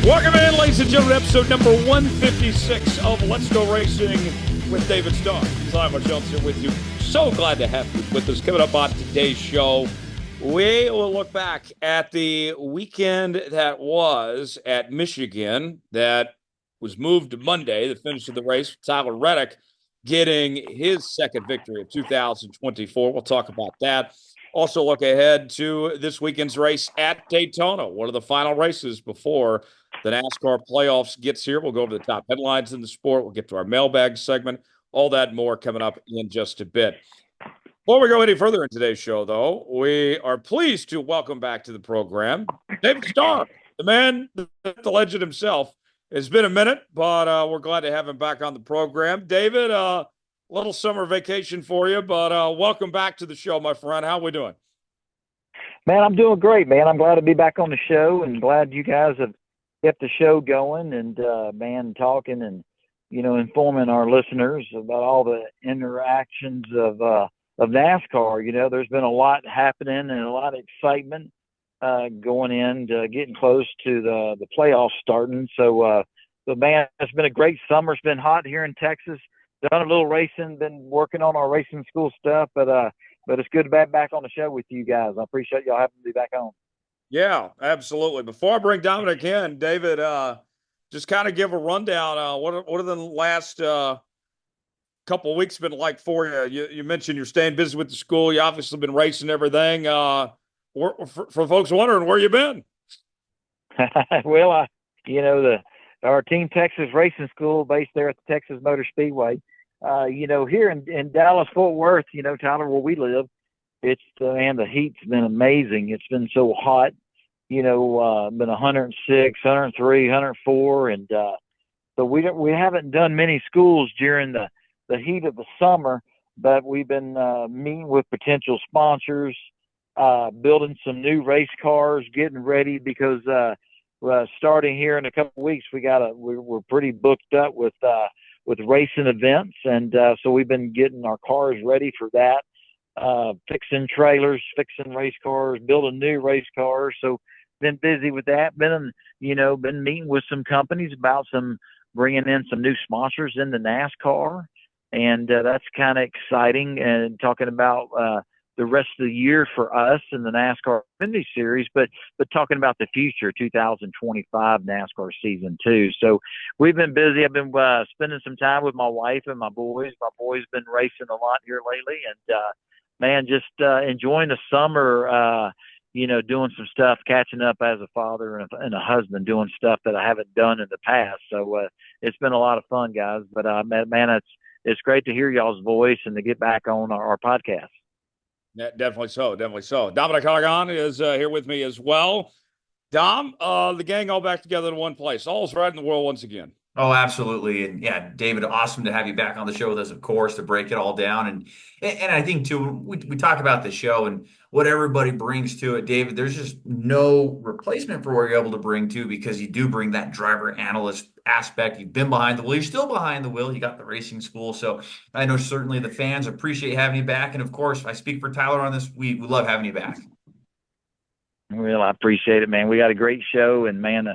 Welcome in, ladies and gentlemen, episode number 156 of Let's Go Racing with David Starr. Simon Jones here with you. So glad to have you with us. Coming up on today's show, we will look back at the weekend that was at Michigan that was moved to Monday, the finish of the race. Tyler Reddick getting his second victory of 2024. We'll talk about that. Also look ahead to this weekend's race at Daytona, one of the final races before the NASCAR playoffs gets here. We'll go over the top headlines in the sport. We'll get to our mailbag segment. All that and more coming up in just a bit. Before we go any further in today's show, though, we are pleased to welcome back to the program David Starr, the man, the legend himself. It's been a minute, but we're glad to have him back on the program. David, little summer vacation for you, but welcome back to the show, my friend. How are we doing? Man, I'm doing great, man. I'm glad to be back on the show and glad you guys have kept the show going and, man, talking and, informing our listeners about all the interactions of NASCAR. There's been a lot happening and a lot of excitement going in to getting close to the playoffs starting. So, man, it's been a great summer. It's been hot here in Texas. Done a little racing, been working on our racing school stuff, but it's good to be back on the show with you guys. I appreciate y'all having me back on. Yeah, absolutely. Before I bring Dominic in, David, just kind of give a rundown. What are the last couple of weeks been like for you? You mentioned you're staying busy with the school. You obviously been racing everything. For folks wondering where you been. Well, our Team Texas Racing School based there at the Texas Motor Speedway. Here in Dallas, Fort Worth, Tyler, where we live, it's the heat's been amazing. It's been so hot, been 106, 103, 104. And so we haven't done many schools during the heat of the summer, but we've been meeting with potential sponsors, building some new race cars, getting ready because starting here in a couple of weeks, we're pretty booked up with racing events. And so we've been getting our cars ready for that. Fixing trailers, fixing race cars, building new race cars. So been busy with that. Been meeting with some companies about bringing in some new sponsors in the NASCAR. And that's kind of exciting and talking about the rest of the year for us in the NASCAR Xfinity Series, but talking about the future, 2025 NASCAR season too. So we've been busy. I've been spending some time with my wife and my boys. My boys been racing a lot here lately, and man, just enjoying the summer. Doing some stuff, catching up as a father and a husband, doing stuff that I haven't done in the past. So it's been a lot of fun, guys. But man, it's great to hear y'all's voice and to get back on our podcast. Yeah, definitely so. Dominic Hagan is here with me as well. Dom, the gang all back together in one place. All's right in the world once again. Oh, absolutely. And yeah, David, awesome to have you back on the show with us, of course, to break it all down. And I think, too, we talk about the show and what everybody brings to it, David, there's just no replacement for what you're able to bring to, because you do bring that driver analyst aspect. You've been behind the wheel. You're still behind the wheel. You got the racing school. So I know certainly the fans appreciate having you back. And of course, I speak for Tyler on this. We love having you back. Well, I appreciate it, man. We got a great show, and man,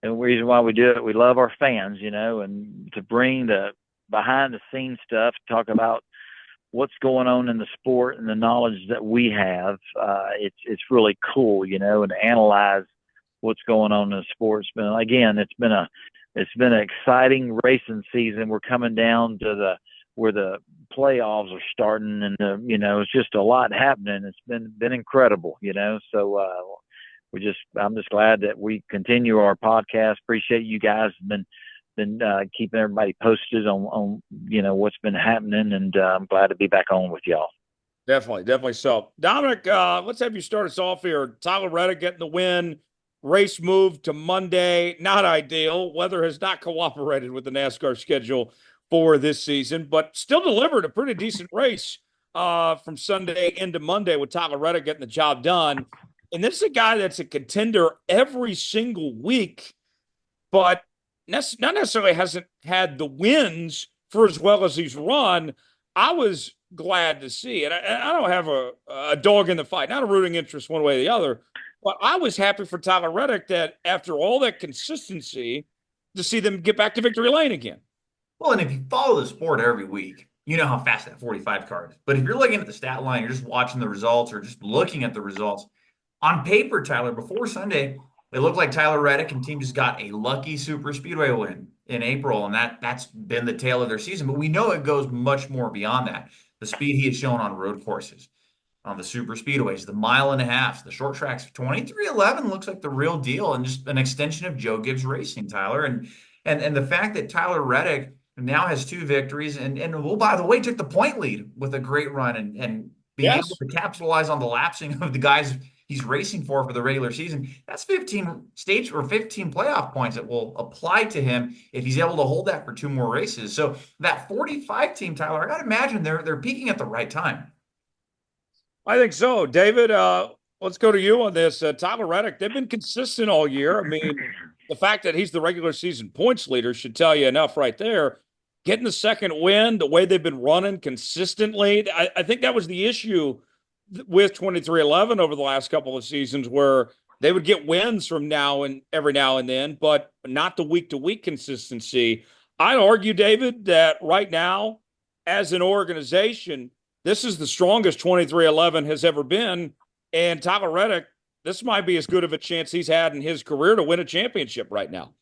the reason why we do it, we love our fans, and to bring the behind the scenes stuff, talk about what's going on in the sport and the knowledge that we have. It's really cool, and to analyze what's going on in the sport. It's been an exciting racing season. We're coming down to where the playoffs are starting, and it's just a lot happening. It's been incredible, So I'm just glad that we continue our podcast. Appreciate you guys been keeping everybody posted on what's been happening, and I'm glad to be back on with y'all. Definitely so. Dominic, let's have you start us off here. Tyler Reddick getting the win. Race moved to Monday. Not ideal. Weather has not cooperated with the NASCAR schedule for this season, but still delivered a pretty decent race from Sunday into Monday with Tyler Reddick getting the job done. And this is a guy that's a contender every single week, but not necessarily hasn't had the wins for as well as he's run. I was glad to see, and I don't have a dog in the fight, not a rooting interest one way or the other, but I was happy for Tyler Reddick that after all that consistency, to see them get back to victory lane again. Well, and if you follow the sport every week, you know how fast that 45 car is. But if you're looking at the stat line, you're just watching the results or just looking at the results on paper, Tyler, before Sunday, it looked like Tyler Reddick and team just got a lucky super speedway win in April, and that's been the tail of their season. But we know it goes much more beyond that. The speed he has shown on road courses, on the super speedways, the mile and a half, the short tracks, 23:11 looks like the real deal and just an extension of Joe Gibbs Racing, Tyler. And the fact that Tyler Reddick now has 2 victories and well, by the way, took the point lead with a great run and being able Yes. to capitalize on the lapsing of the guys he's racing for the regular season. That's 15 stage or 15 playoff points that will apply to him if he's able to hold that for 2 more races. So that 45 team, Tyler, I got to imagine they're peaking at the right time. I think so. David, let's go to you on this. Tyler Reddick, they've been consistent all year. I mean, the fact that he's the regular season points leader should tell you enough right there. Getting the second win, the way they've been running consistently, I think that was the issue with 2311 over the last couple of seasons, where they would get wins from now and every now and then, but not the week to week consistency. I'd argue, David, that right now, as an organization, this is the strongest 2311 has ever been. And Tyler Reddick, this might be as good of a chance he's had in his career to win a championship right now.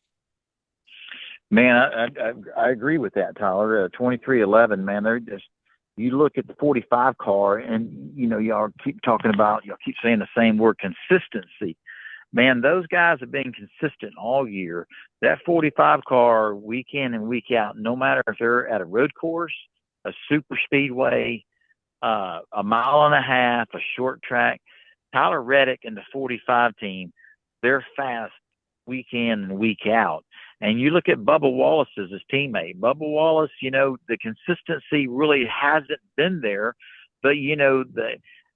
Man, I agree with that, Tyler. 2311, man, they're just, you look at the 45 car and, you know, y'all keep saying the same word, consistency. Man, those guys have been consistent all year. That 45 car, week in and week out, no matter if they're at a road course, a super speedway, a mile and a half, a short track, Tyler Reddick and the 45 team, they're fast week in and week out. And you look at Bubba Wallace as his teammate. Bubba Wallace, you know, the consistency really hasn't been there, but, you know,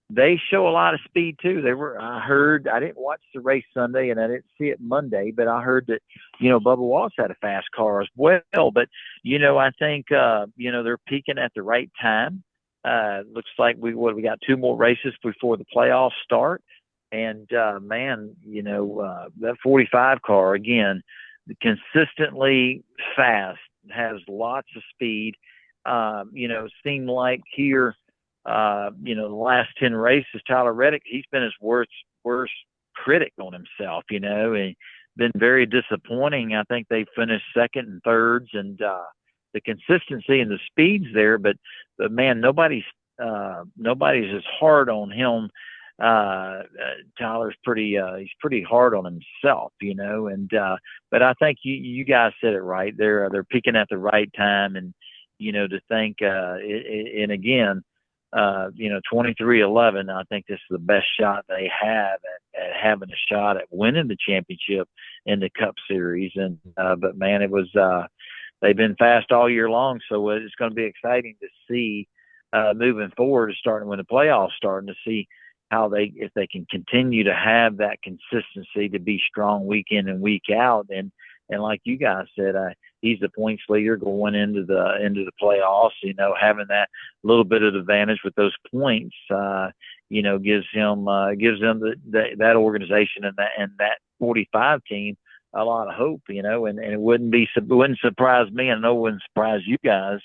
they show a lot of speed too. I didn't watch the race Sunday and I didn't see it Monday, but I heard that, you know, Bubba Wallace had a fast car as well. But, you know, I think, you know, they're peaking at the right time. Looks like we got 2 more races before the playoffs start. And, man, you know, that 45 car, again, consistently fast, has lots of speed. You know, seemed like here, you know, the last 10 races, Tyler Reddick, he's been his worst critic on himself, you know, and been very disappointing. I think they finished second and thirds, and the consistency and the speed's there, but man, nobody's as hard on him. Tyler's he's pretty hard on himself, you know, and, but I think you guys said it right. They're peaking at the right time, and, you know, to think, and again, you know, 2311, I think this is the best shot they have at having a shot at winning the championship in the Cup Series. And, but man, it was, they've been fast all year long. So it's going to be exciting to see, moving forward, starting when the playoffs starting, to see if they can continue to have that consistency to be strong week in and week out. And like you guys said, he's the points leader going into the playoffs, you know, having that little bit of advantage with those points, you know, gives him that organization and that 45 team a lot of hope, you know, and it wouldn't surprise me, and I know it wouldn't surprise you guys,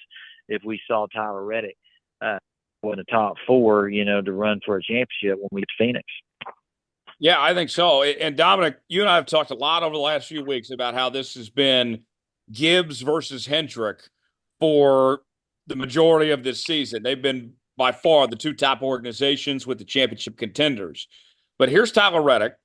if we saw Tyler Reddick, in the top 4, you know, to run for a championship when we get to Phoenix. Yeah, I think so. And Dominic, you and I have talked a lot over the last few weeks about how this has been Gibbs versus Hendrick for the majority of this season. They've been by far the 2 top organizations with the championship contenders. But here's Tyler Reddick,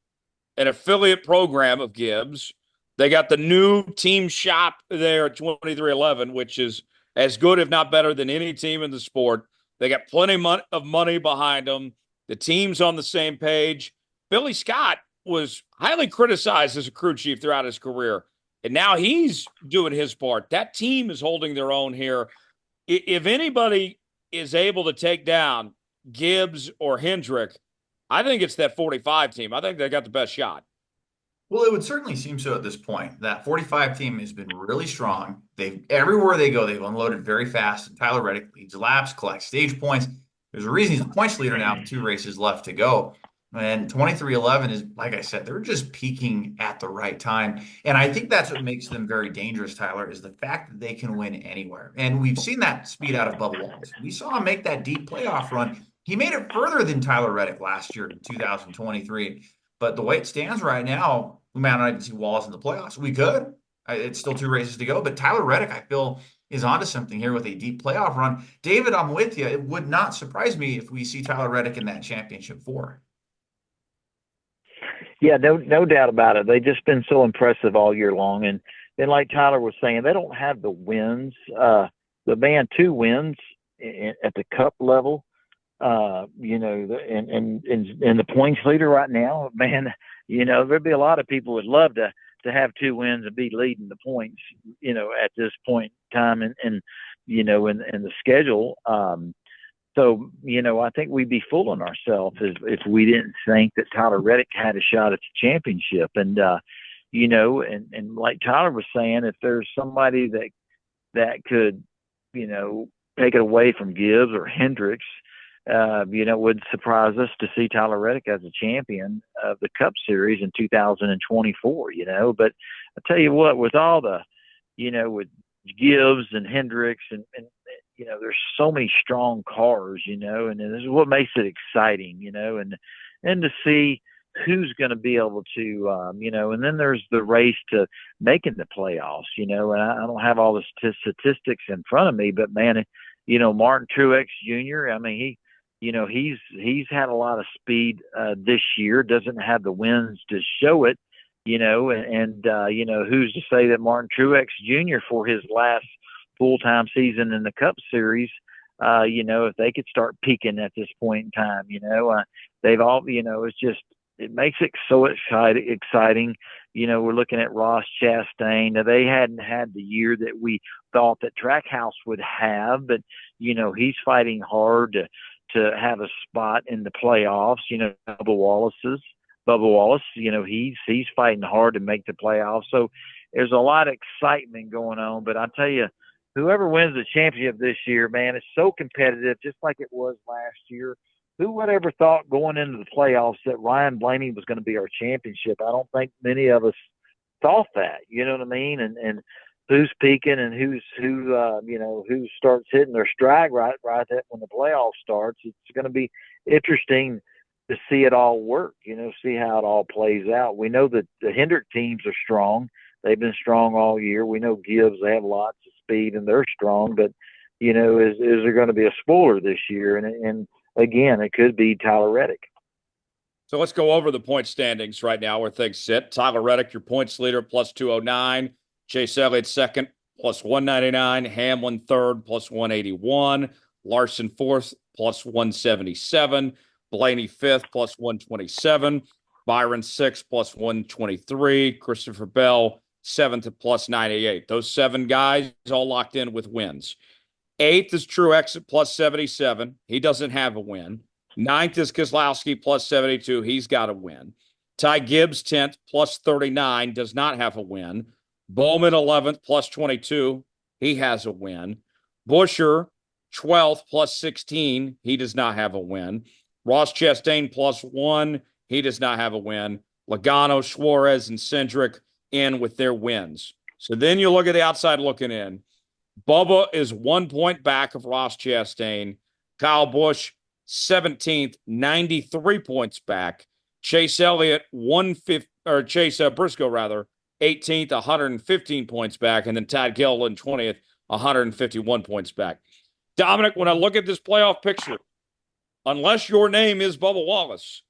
an affiliate program of Gibbs. They got the new team shop there at 2311, which is as good, if not better, than any team in the sport. They got plenty of money behind them. The team's on the same page. Billy Scott was highly criticized as a crew chief throughout his career, and now he's doing his part. That team is holding their own here. If anybody is able to take down Gibbs or Hendrick, I think it's that 45 team. I think they got the best shot. Well, it would certainly seem so at this point. That 45 team has been really strong. They've everywhere they go, they've unloaded very fast. And Tyler Reddick leads laps, collects stage points. There's a reason he's the points leader now with 2 races left to go. And 23-11 is, like I said, they're just peaking at the right time. And I think that's what makes them very dangerous, Tyler, is the fact that they can win anywhere. And we've seen that speed out of Bubba Wallace. We saw him make that deep playoff run. He made it further than Tyler Reddick last year in 2023. But the way it stands right now, we might not even see Wallace in the playoffs. We could. It's still 2 races to go. But Tyler Reddick, I feel, is onto something here with a deep playoff run. David, I'm with you. It would not surprise me if we see Tyler Reddick in that championship 4. Yeah, no doubt about it. They've just been so impressive all year long. And then, like Tyler was saying, they don't have the wins. The man 2 wins at the Cup level. You know, and the points leader right now, man. You know, there'd be a lot of people would love to have 2 wins and be leading the points. You know, at this point in time, and you know, in the schedule. So, you know, I think we'd be fooling ourselves if we didn't think that Tyler Reddick had a shot at the championship. And, you know, and like Tyler was saying, if there's somebody that could, you know, take it away from Gibbs or Hendricks, you know, it would surprise us to see Tyler Reddick as a champion of the Cup Series in 2024, you know. But I tell you what, with all the, you know, with Gibbs and Hendricks and you know, there's so many strong cars, you know, and this is what makes it exciting, you know, and to see who's going to be able to, you know, and then there's the race to making the playoffs, you know, and I don't have all the statistics in front of me, but man, you know, Martin Truex Jr., I mean, you know, he's had a lot of speed this year, doesn't have the wins to show it, you know, and you know, who's to say that Martin Truex Jr. for his last full-time season in the Cup Series, you know, if they could start peaking at this point in time, you know, they've all, you know, it makes it so exciting. You know, we're looking at Ross Chastain. Now, they hadn't had the year that we thought that Trackhouse would have, but, you know, he's fighting hard to have a spot in the playoffs. You know, Bubba Wallace, you know, he's fighting hard to make the playoffs. So there's a lot of excitement going on, but I tell you, whoever wins the championship this year, man, it's so competitive, just like it was last year. Who would ever thought going into the playoffs that Ryan Blaney was going to be our championship? I don't think many of us thought that. You know what I mean? And who's peaking and who you know, who starts hitting their stride right that when the playoff starts. It's going to be interesting to see it all work. You know, see how it all plays out. We know that the Hendrick teams are strong. They've been strong all year. We know Gibbs, they have lots of speed and they're strong, but you know, is there going to be a spoiler this year? And again, it could be Tyler Reddick. So let's go over the point standings right now where things sit. Tyler Reddick, your points leader, plus 209. Chase Elliott second, plus 199. Hamlin third, plus 181. Larson fourth, plus 177. Blaney fifth, plus 127. Byron sixth, plus 123. Christopher Bell seventh at plus 98. Those 7 guys all locked in with wins. 8th is Truex at plus 77. He doesn't have a win. 9th is Keselowski plus 72. He's got a win. Ty Gibbs 10th plus 39 does not have a win. Bowman 11th plus 22. He has a win. Buescher 12th plus 16. He does not have a win. Ross Chastain plus 1. He does not have a win. Logano, Suarez, and Cindric in with their wins. So then you look at the outside looking in. Bubba is 1 point back of Ross Chastain. Kyle Busch, 17th, 93 points back. Chase Elliott, Chase Briscoe, 18th, 115 points back. And then Todd Gilliland, 20th, 151 points back. Dominic, when I look at this playoff picture, unless your name is Bubba Wallace,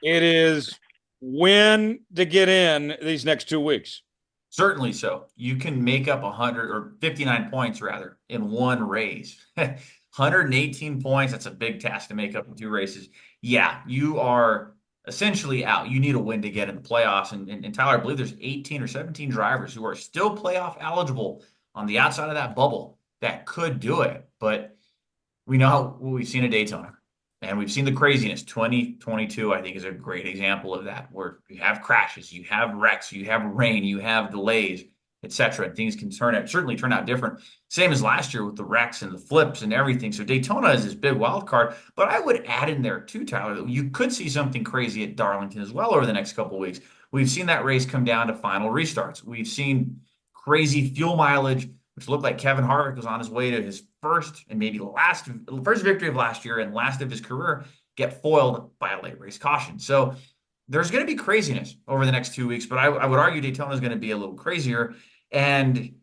it is win to get in these next 2 weeks. Certainly so. You can make up 100 or 59 points rather in one race. 118 points. That's a big task to make up in 2 races. Yeah, you are essentially out. You need a win to get in the playoffs. And Tyler, I believe there's 18 or 17 drivers who are still playoff eligible on the outside of that bubble that could do it. But we know what we've seen at Daytona. And we've seen the craziness. 2022, I think, is a great example of that, where you have crashes, you have wrecks, you have rain, you have delays, etc. Things can certainly turn out different. Same as last year with the wrecks and the flips and everything. So Daytona is this big wild card, but I would add in there too, Tyler, that you could see something crazy at Darlington as well over the next couple of weeks. We've seen that race come down to final restarts. We've seen crazy fuel mileage, which looked like Kevin Harvick was on his way to his first and maybe first victory of last year and last of his career, get foiled by a late race caution. So there's going to be craziness over the next 2 weeks, but I would argue Daytona is going to be a little crazier. And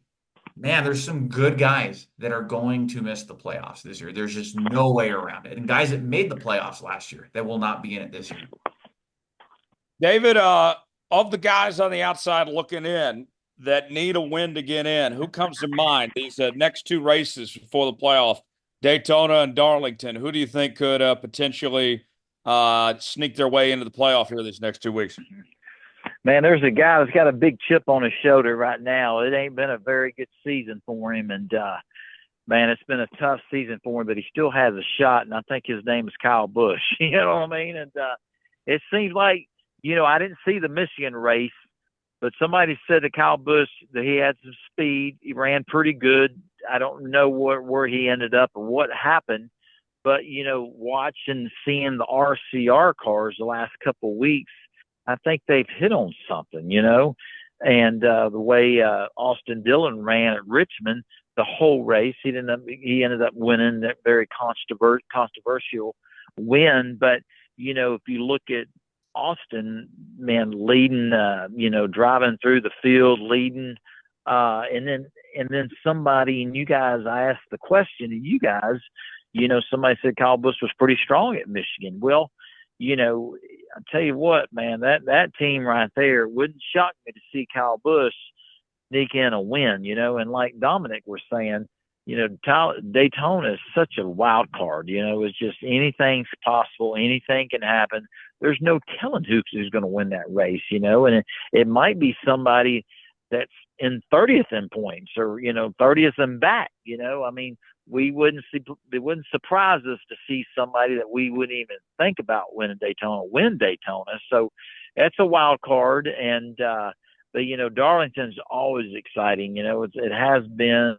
man, there's some good guys that are going to miss the playoffs this year. There's just no way around it. And guys that made the playoffs last year that will not be in it this year. David, of the guys on the outside looking in that need a win to get in, who comes to mind these next two races before the playoff, Daytona and Darlington? Who do you think could potentially sneak their way into the playoff here these next 2 weeks? Man, there's a guy that's got a big chip on his shoulder right now. It ain't been a very good season for him, and man, it's been a tough season for him, but he still has a shot, and I think his name is Kyle Busch. You know what I mean? And it seems like, I didn't see the Michigan race, but somebody said to Kyle Busch that he had some speed. He ran pretty good. I don't know where he ended up or what happened, but, watching, seeing the RCR cars the last couple of weeks, I think they've hit on something, and the way Austin Dillon ran at Richmond the whole race, he ended up winning that very controversial win. But, if you look at Austin, man, leading, driving through the field, leading, and then somebody, and you guys, I asked the question, and you guys, somebody said Kyle Busch was pretty strong at Michigan. Well, I tell you what, man, that team right there wouldn't shock me to see Kyle Busch sneak in a win, and like Dominic was saying, Daytona is such a wild card, it's just anything's possible, anything can happen. There's no telling who's going to win that race, and it might be somebody that's in 30th in points or, 30th and back, I mean, it wouldn't surprise us to see somebody that we wouldn't even think about winning Daytona win Daytona. So that's a wild card. And, but, Darlington's always exciting. It has been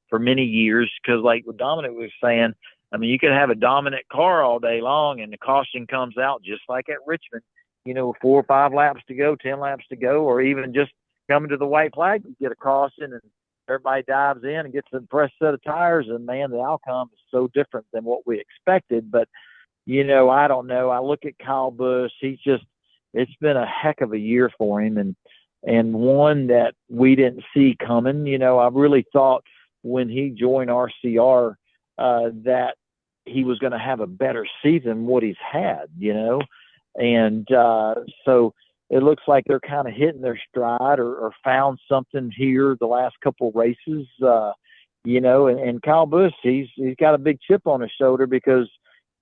for many years because like what Dominic was saying, I mean, you could have a dominant car all day long and the caution comes out just like at Richmond, 4 or 5 laps to go, 10 laps to go, or even just coming to the white flag, you get a caution and everybody dives in and gets a fresh set of tires, and man, the outcome is so different than what we expected. But, I don't know. I look at Kyle Busch. It's been a heck of a year for him and one that we didn't see coming. I really thought when he joined RCR that he was going to have a better season than what he's had, and so it looks like they're kind of hitting their stride or found something here the last couple of races, and Kyle Busch, he's got a big chip on his shoulder because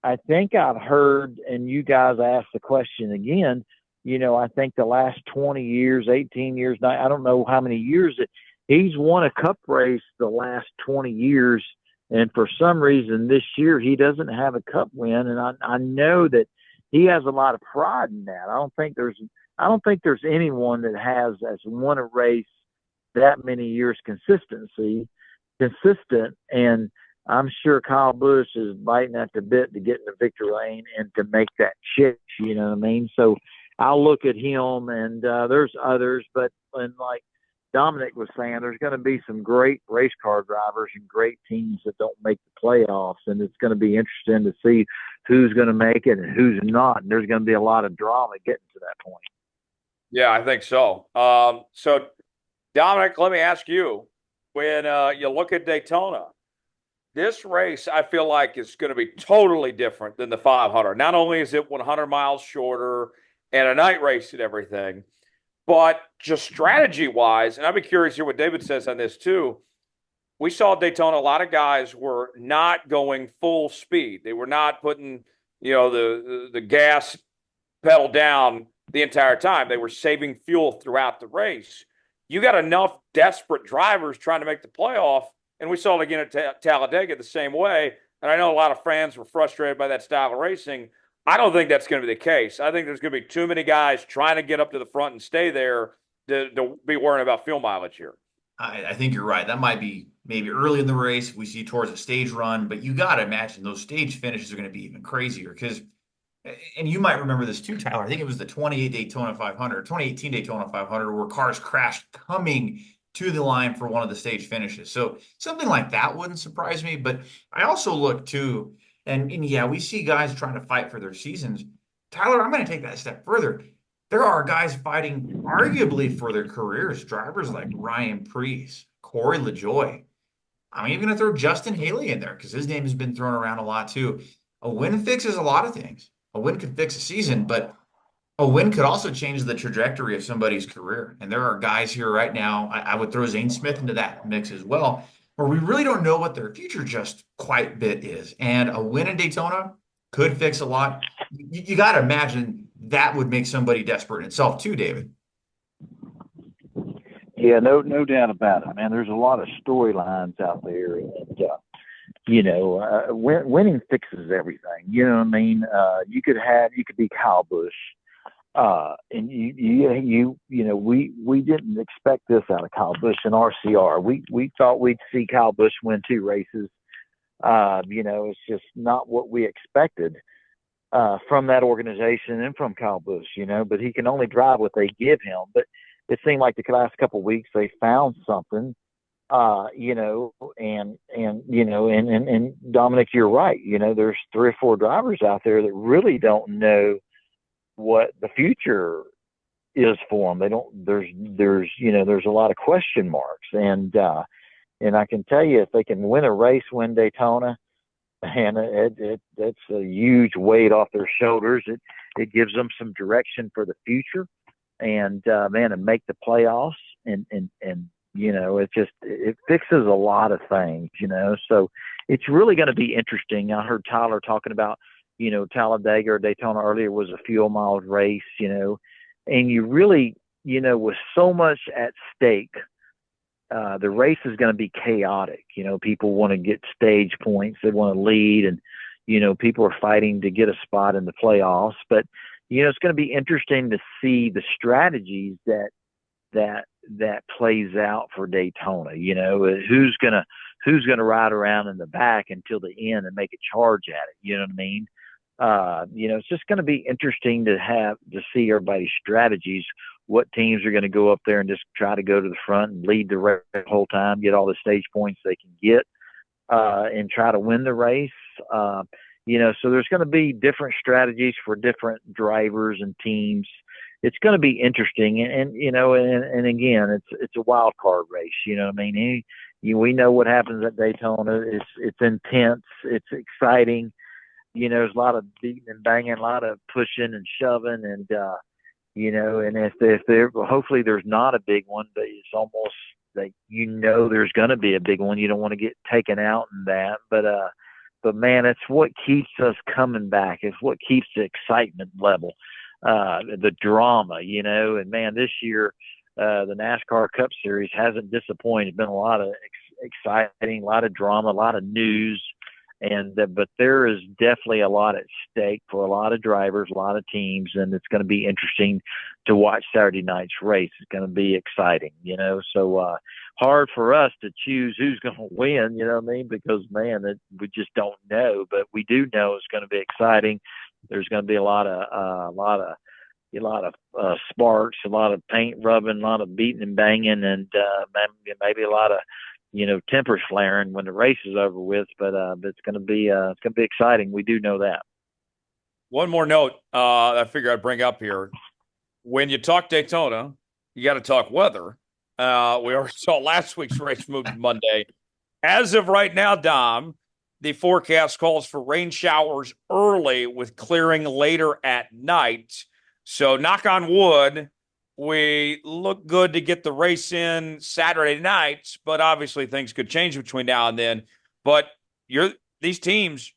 I think I've heard, and you guys asked the question again, I think the last 20 years, 18 years, I don't know how many years that he's won a cup race the last 20 years. And for some reason this year, he doesn't have a cup win. And I know that he has a lot of pride in that. I don't think there's anyone that has won a race that many years consistent. And I'm sure Kyle Busch is biting at the bit to get in the victory lane and to make that chip, you know what I mean? So I'll look at him and there's others, but like Dominic was saying, there's going to be some great race car drivers and great teams that don't make the playoffs. And it's going to be interesting to see who's going to make it and who's not. And there's going to be a lot of drama getting to that point. Yeah, I think so. So, Dominic, let me ask you, when you look at Daytona, this race, I feel like is going to be totally different than the 500. Not only is it 100 miles shorter and a night race and everything, but just strategy-wise, and I'd be curious to hear what David says on this too, we saw Daytona, a lot of guys were not going full speed. They were not putting, the gas pedal down the entire time. They were saving fuel throughout the race. You got enough desperate drivers trying to make the playoff, and we saw it again at Talladega the same way. and I know a lot of fans were frustrated by that style of racing. I don't think that's going to be the case. I think there's going to be too many guys trying to get up to the front and stay there to be worrying about fuel mileage here. I think you're right. That might be maybe early in the race. We see towards a stage run, but you got to imagine those stage finishes are going to be even crazier because, and you might remember this too, Tyler. I think it was the 28 Daytona 500, 2018 Daytona 500, where cars crashed coming to the line for one of the stage finishes. So something like that wouldn't surprise me. But I also look too, and yeah, we see guys trying to fight for their seasons. Tyler, I'm going to take that a step further. There are guys fighting arguably for their careers, drivers like Ryan Preece, Corey LaJoie. I'm even going to throw Justin Haley in there because his name has been thrown around a lot too. A win fixes a lot of things. A win could fix a season, but a win could also change the trajectory of somebody's career. And there are guys here right now, I would throw Zane Smith into that mix as well, where we really don't know what their future just quite bit is. And a win in Daytona could fix a lot. You got to imagine that would make somebody desperate in itself too, David. Yeah, no doubt about it, man. There's a lot of storylines out there, and winning fixes everything. You know what I mean? You could be Kyle Busch, and we didn't expect this out of Kyle Busch and RCR. We thought we'd see Kyle Busch win 2 races. It's just not what we expected from that organization and from Kyle Busch. But he can only drive what they give him. But it seemed like the last couple of weeks they found something. And Dominic, you're right. There's 3 or 4 drivers out there that really don't know what the future is for them. They don't. There's a lot of question marks, and I can tell you, if they can win Daytona, and it's a huge weight off their shoulders. It gives them some direction for the future, and and make the playoffs, and it fixes a lot of things, So it's really going to be interesting. I heard Tyler talking about, Talladega or Daytona earlier was a fuel miles race, and you really, with so much at stake, the race is going to be chaotic. People want to get stage points. They want to lead, and, people are fighting to get a spot in the playoffs. But, it's going to be interesting to see the strategies that plays out for Daytona. Who's gonna ride around in the back until the end and make a charge at it. You know what I mean? It's just going to be interesting to see everybody's strategies. What teams are going to go up there and just try to go to the front and lead the race the whole time, get all the stage points they can get, and try to win the race. So there's going to be different strategies for different drivers and teams. It's going to be interesting, and again, it's a wild card race. You know what I mean? We know what happens at Daytona. It's intense. It's exciting. There's a lot of beating and banging, a lot of pushing and shoving, and and if there, hopefully there's not a big one, but it's almost like there's going to be a big one. You don't want to get taken out in that, but man, it's what keeps us coming back. It's what keeps the excitement level. The drama, and man, this year, the NASCAR Cup Series hasn't disappointed. It's been a lot of exciting, a lot of drama, a lot of news, but there is definitely a lot at stake for a lot of drivers, a lot of teams, and it's going to be interesting to watch Saturday night's race. It's going to be exciting, so hard for us to choose who's going to win, you know what I mean? Because, man, we just don't know, but we do know it's going to be exciting. There's going to be a lot of sparks, a lot of paint rubbing, a lot of beating and banging, and maybe a lot of tempers flaring when the race is over with. But it's going to be exciting. We do know that. One more note I figure I'd bring up here: when you talk Daytona, you got to talk weather. We already saw last week's race move to Monday. As of right now, Dom, the forecast calls for rain showers early with clearing later at night. So knock on wood, we look good to get the race in Saturday night, but obviously things could change between now and then. But these teams,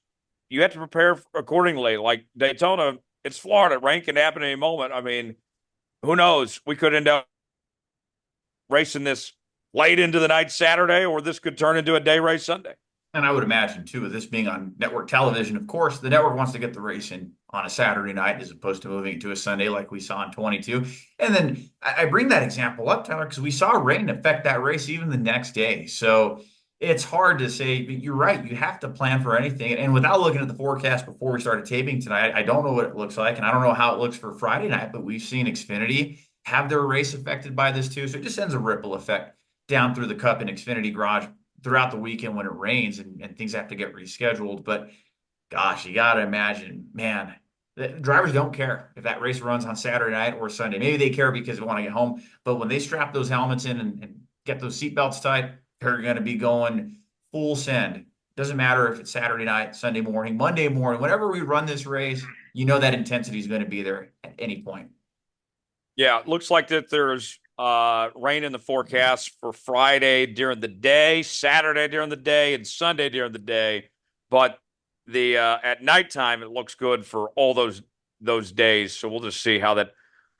you have to prepare accordingly. Like Daytona, it's Florida. Rain can happen at any moment. I mean, who knows? We could end up racing this late into the night Saturday, or this could turn into a day race Sunday. And I would imagine, too, with this being on network television, of course, the network wants to get the race in on a Saturday night as opposed to moving it to a Sunday like we saw in 22. And then I bring that example up, Tyler, because we saw rain affect that race even the next day. So it's hard to say, but you're right. You have to plan for anything. And without looking at the forecast before we started taping tonight, I don't know what it looks like. And I don't know how it looks for Friday night, but we've seen Xfinity have their race affected by this, too. So it just sends a ripple effect down through the Cup and Xfinity garage throughout the weekend when it rains and things have to get rescheduled. But gosh, you got to imagine, man, the drivers don't care if that race runs on Saturday night or Sunday. Maybe they care because they want to get home. But when they strap those helmets in and get those seatbelts tight, they're going to be going full send. Doesn't matter if it's Saturday night, Sunday morning, Monday morning, whenever we run this race, you know that intensity is going to be there at any point. Yeah, it looks like that there's rain in the forecast for Friday during the day, Saturday during the day, and Sunday during the day. But the at nighttime, it looks good for all those days. So we'll just see how that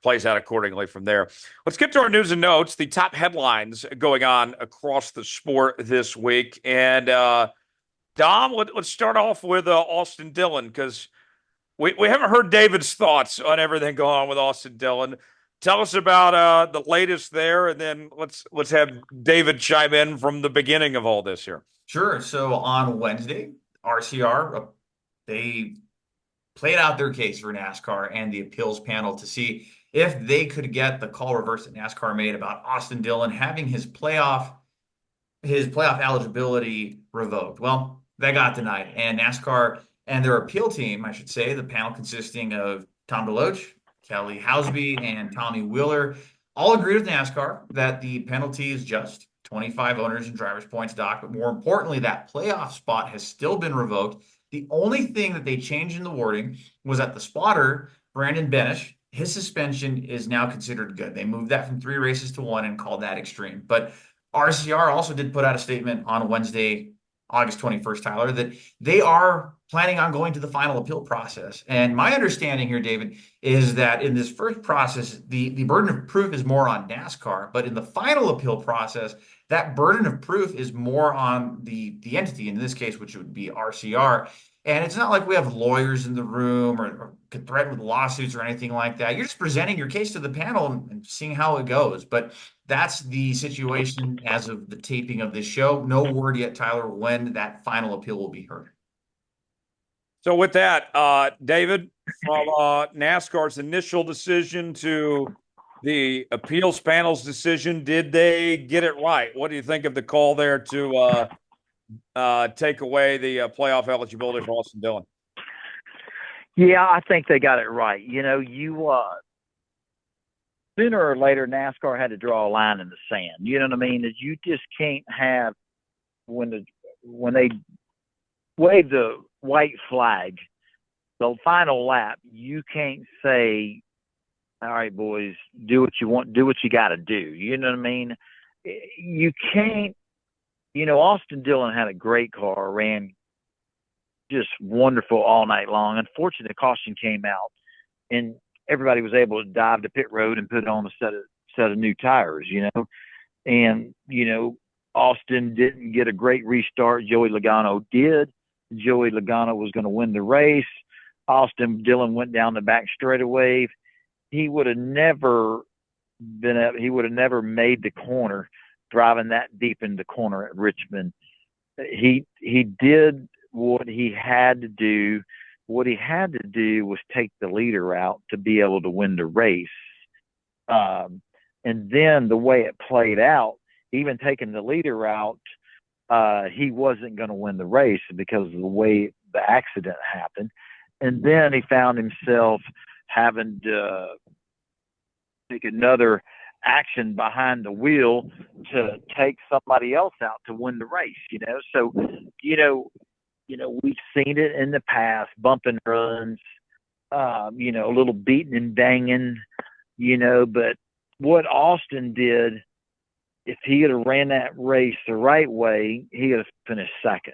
plays out accordingly from there. Let's get to our news and notes, the top headlines going on across the sport this week. And Dom, let's start off with Austin Dillon, because we haven't heard David's thoughts on everything going on with Austin Dillon. Tell us about the latest there, and then let's have David chime in from the beginning of all this here. Sure. So on Wednesday, RCR, they played out their case for NASCAR and the appeals panel to see if they could get the call reverse that NASCAR made about Austin Dillon having his playoff eligibility revoked. Well, that got denied, and NASCAR and their appeal team, I should say, the panel consisting of Tom DeLoach, Kelly Housby, and Tommy Wheeler, all agreed with NASCAR that the penalty is just 25 owners and drivers points dock, but more importantly, that playoff spot has still been revoked. The only thing that they changed in the wording was that the spotter, Brandon Benish, his suspension is now considered good. They moved that from 3 races to 1 and called that extreme. But RCR also did put out a statement on Wednesday, August 21st, Tyler, that they are planning on going to the final appeal process. And my understanding here, David, is that in this first process, the burden of proof is more on NASCAR, but in the final appeal process, that burden of proof is more on the entity, in this case, which would be RCR. And it's not like we have lawyers in the room or could threaten with lawsuits or anything like that. You're just presenting your case to the panel and seeing how it goes. But that's the situation as of the taping of this show. No word yet, Tyler, when that final appeal will be heard. So with that, David, from NASCAR's initial decision to the appeals panel's decision, did they get it right? What do you think of the call there to take away the playoff eligibility for Austin Dillon? Yeah, I think they got it right. You know, sooner or later, NASCAR had to draw a line in the sand. You know what I mean? You just can't have when they wave the white flag, the final lap, you can't say, all right, boys, do what you want, do what you got to do. You know what I mean? You can't, Austin Dillon had a great car, ran just wonderful all night long. Unfortunately, the caution came out, and everybody was able to dive to pit road and put on a set of new tires, And, Austin didn't get a great restart. Joey Logano did. Joey Logano was going to win the race. Austin Dillon went down the back straightaway. He would have never made the corner driving that deep in the corner at Richmond. He did what he had to do. What he had to do was take the leader out to be able to win the race. And then the way it played out, even taking the leader out, he wasn't going to win the race because of the way the accident happened. And then he found himself having to take another action behind the wheel to take somebody else out to win the race, So, we've seen it in the past, bumping runs, a little beating and banging, but what Austin did, if he had ran that race the right way, he would have finished second,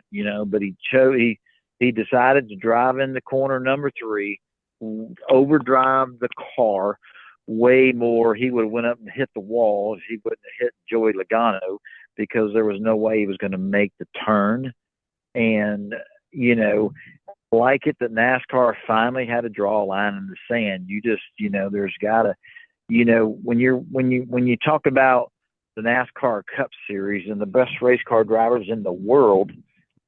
but he decided to drive in the corner number 3, overdrive the car way more. He would have went up and hit the wall if he wouldn't have hit Joey Logano, because there was no way he was going to make the turn. And, like it that NASCAR finally had to draw a line in the sand. You just, there's gotta, when you talk about the NASCAR Cup Series and the best race car drivers in the world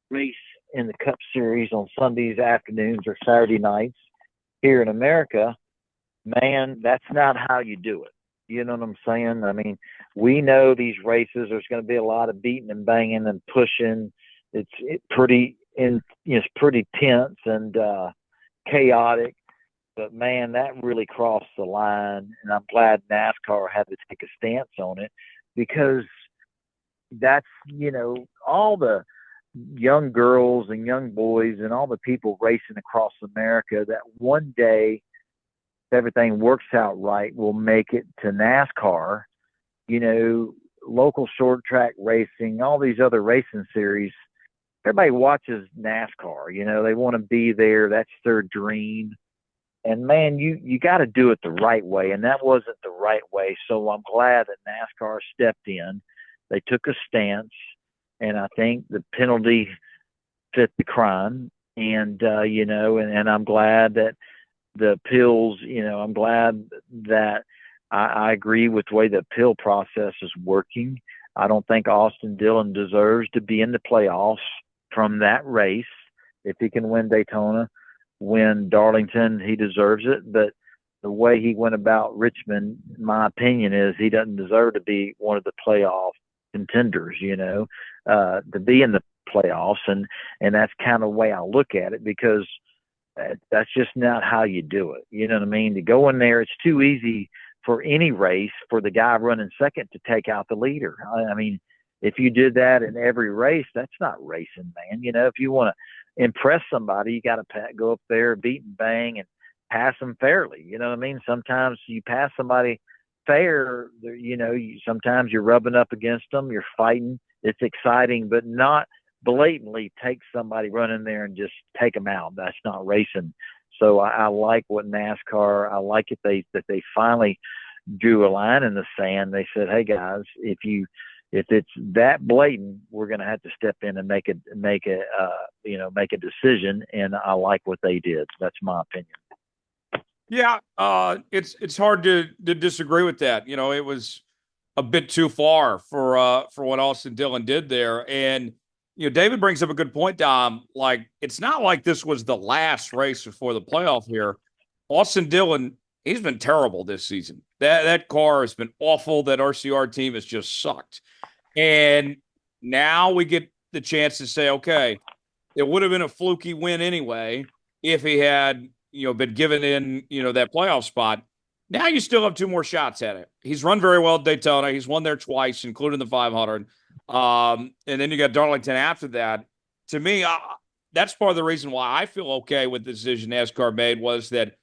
race in the Cup Series on Sundays afternoons or Saturday nights here in America, man, that's not how you do it. You know what I'm saying? I mean, we know these races, there's going to be a lot of beating and banging and pushing. It's pretty tense and chaotic. But man, that really crossed the line, and I'm glad NASCAR had to take a stance on it, because that's, all the young girls and young boys and all the people racing across America that one day, if everything works out right, will make it to NASCAR, local short track racing, all these other racing series. Everybody watches NASCAR, they want to be there. That's their dream. And man, you got to do it the right way. And that wasn't the right way. So I'm glad that NASCAR stepped in. They took a stance, and I think the penalty fit the crime. And, and I'm glad that the appeals, I'm glad that I agree with the way the appeal process is working. I don't think Austin Dillon deserves to be in the playoffs from that race. If he can win Daytona, win Darlington, he deserves it. But the way he went about Richmond, my opinion is he doesn't deserve to be one of the playoff contenders, to be in the playoffs. And that's kind of the way I look at it, because that's just not how you do it. You know what I mean? To go in there, it's too easy for any race for the guy running second to take out the leader. I mean, if you did that in every race, that's not racing, man. If you want to impress somebody, you got to go up there, beat and bang, and pass them fairly. You know what I mean? Sometimes you pass somebody fair, sometimes you're rubbing up against them, you're fighting. It's exciting, but not blatantly take somebody, run in there and just take them out. That's not racing. So I like what NASCAR, I like it that they finally drew a line in the sand. They said, hey guys, if it's that blatant, we're going to have to step in and make a decision. And I like what they did. That's my opinion. Yeah, it's hard to disagree with that. It was a bit too far for what Austin Dillon did there. And David brings up a good point, Dom. Like, it's not like this was the last race before the playoff here. Austin Dillon, he's been terrible this season. That car has been awful. That RCR team has just sucked. And now we get the chance to say, okay, it would have been a fluky win anyway if he had, been given in, that playoff spot. Now you still have two more shots at it. He's run very well at Daytona. He's won there twice, including the 500. And then you got Darlington after that. To me, that's part of the reason why I feel okay with the decision NASCAR made, was that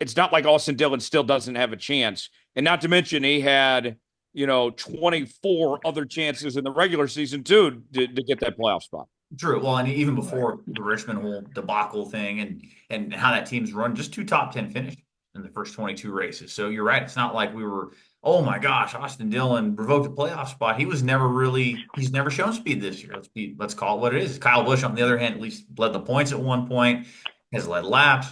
it's not like Austin Dillon still doesn't have a chance. And not to mention, he had, 24 other chances in the regular season too to get that playoff spot. True. Well, and even before the Richmond whole debacle thing and how that team's run, just 2 top 10 finishes in the first 22 races. So you're right. It's not like we were, oh my gosh, Austin Dillon revoked a playoff spot. He's never shown speed this year. Let's call it what it is. Kyle Busch, on the other hand, at least led the points at one point, has led laps,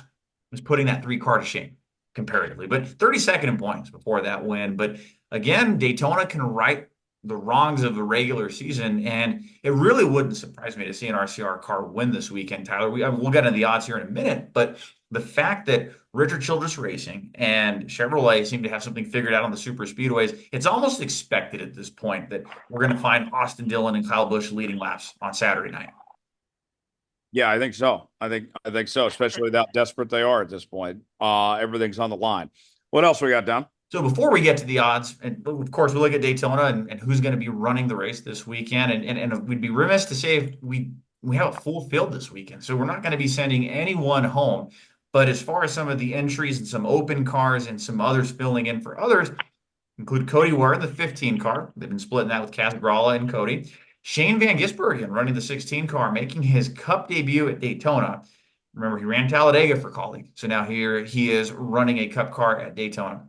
was putting that 3 car to shame comparatively, but 32nd in points before that win. But again, Daytona can right the wrongs of the regular season, and it really wouldn't surprise me to see an RCR car win this weekend, Tyler. We'll get into the odds here in a minute, but the fact that Richard Childress Racing and Chevrolet seem to have something figured out on the super speedways, it's almost expected at this point that we're going to find Austin Dillon and Kyle Busch leading laps on Saturday night. Yeah, I think so. I think so, especially with how desperate they are at this point. Everything's on the line. What else we got, Dom? So before we get to the odds, and of course we look at Daytona and who's going to be running the race this weekend, and we'd be remiss to say if we have a full field this weekend, so we're not going to be sending anyone home. But as far as some of the entries and some open cars and some others filling in for others, include Cody Ware, the 15 car. They've been splitting that with Kaz Gralla and Cody. Shane Van Gisbergen running the 16 car, making his Cup debut at Daytona. Remember, he ran Talladega for Kaulig, so now here he is running a Cup car at Daytona.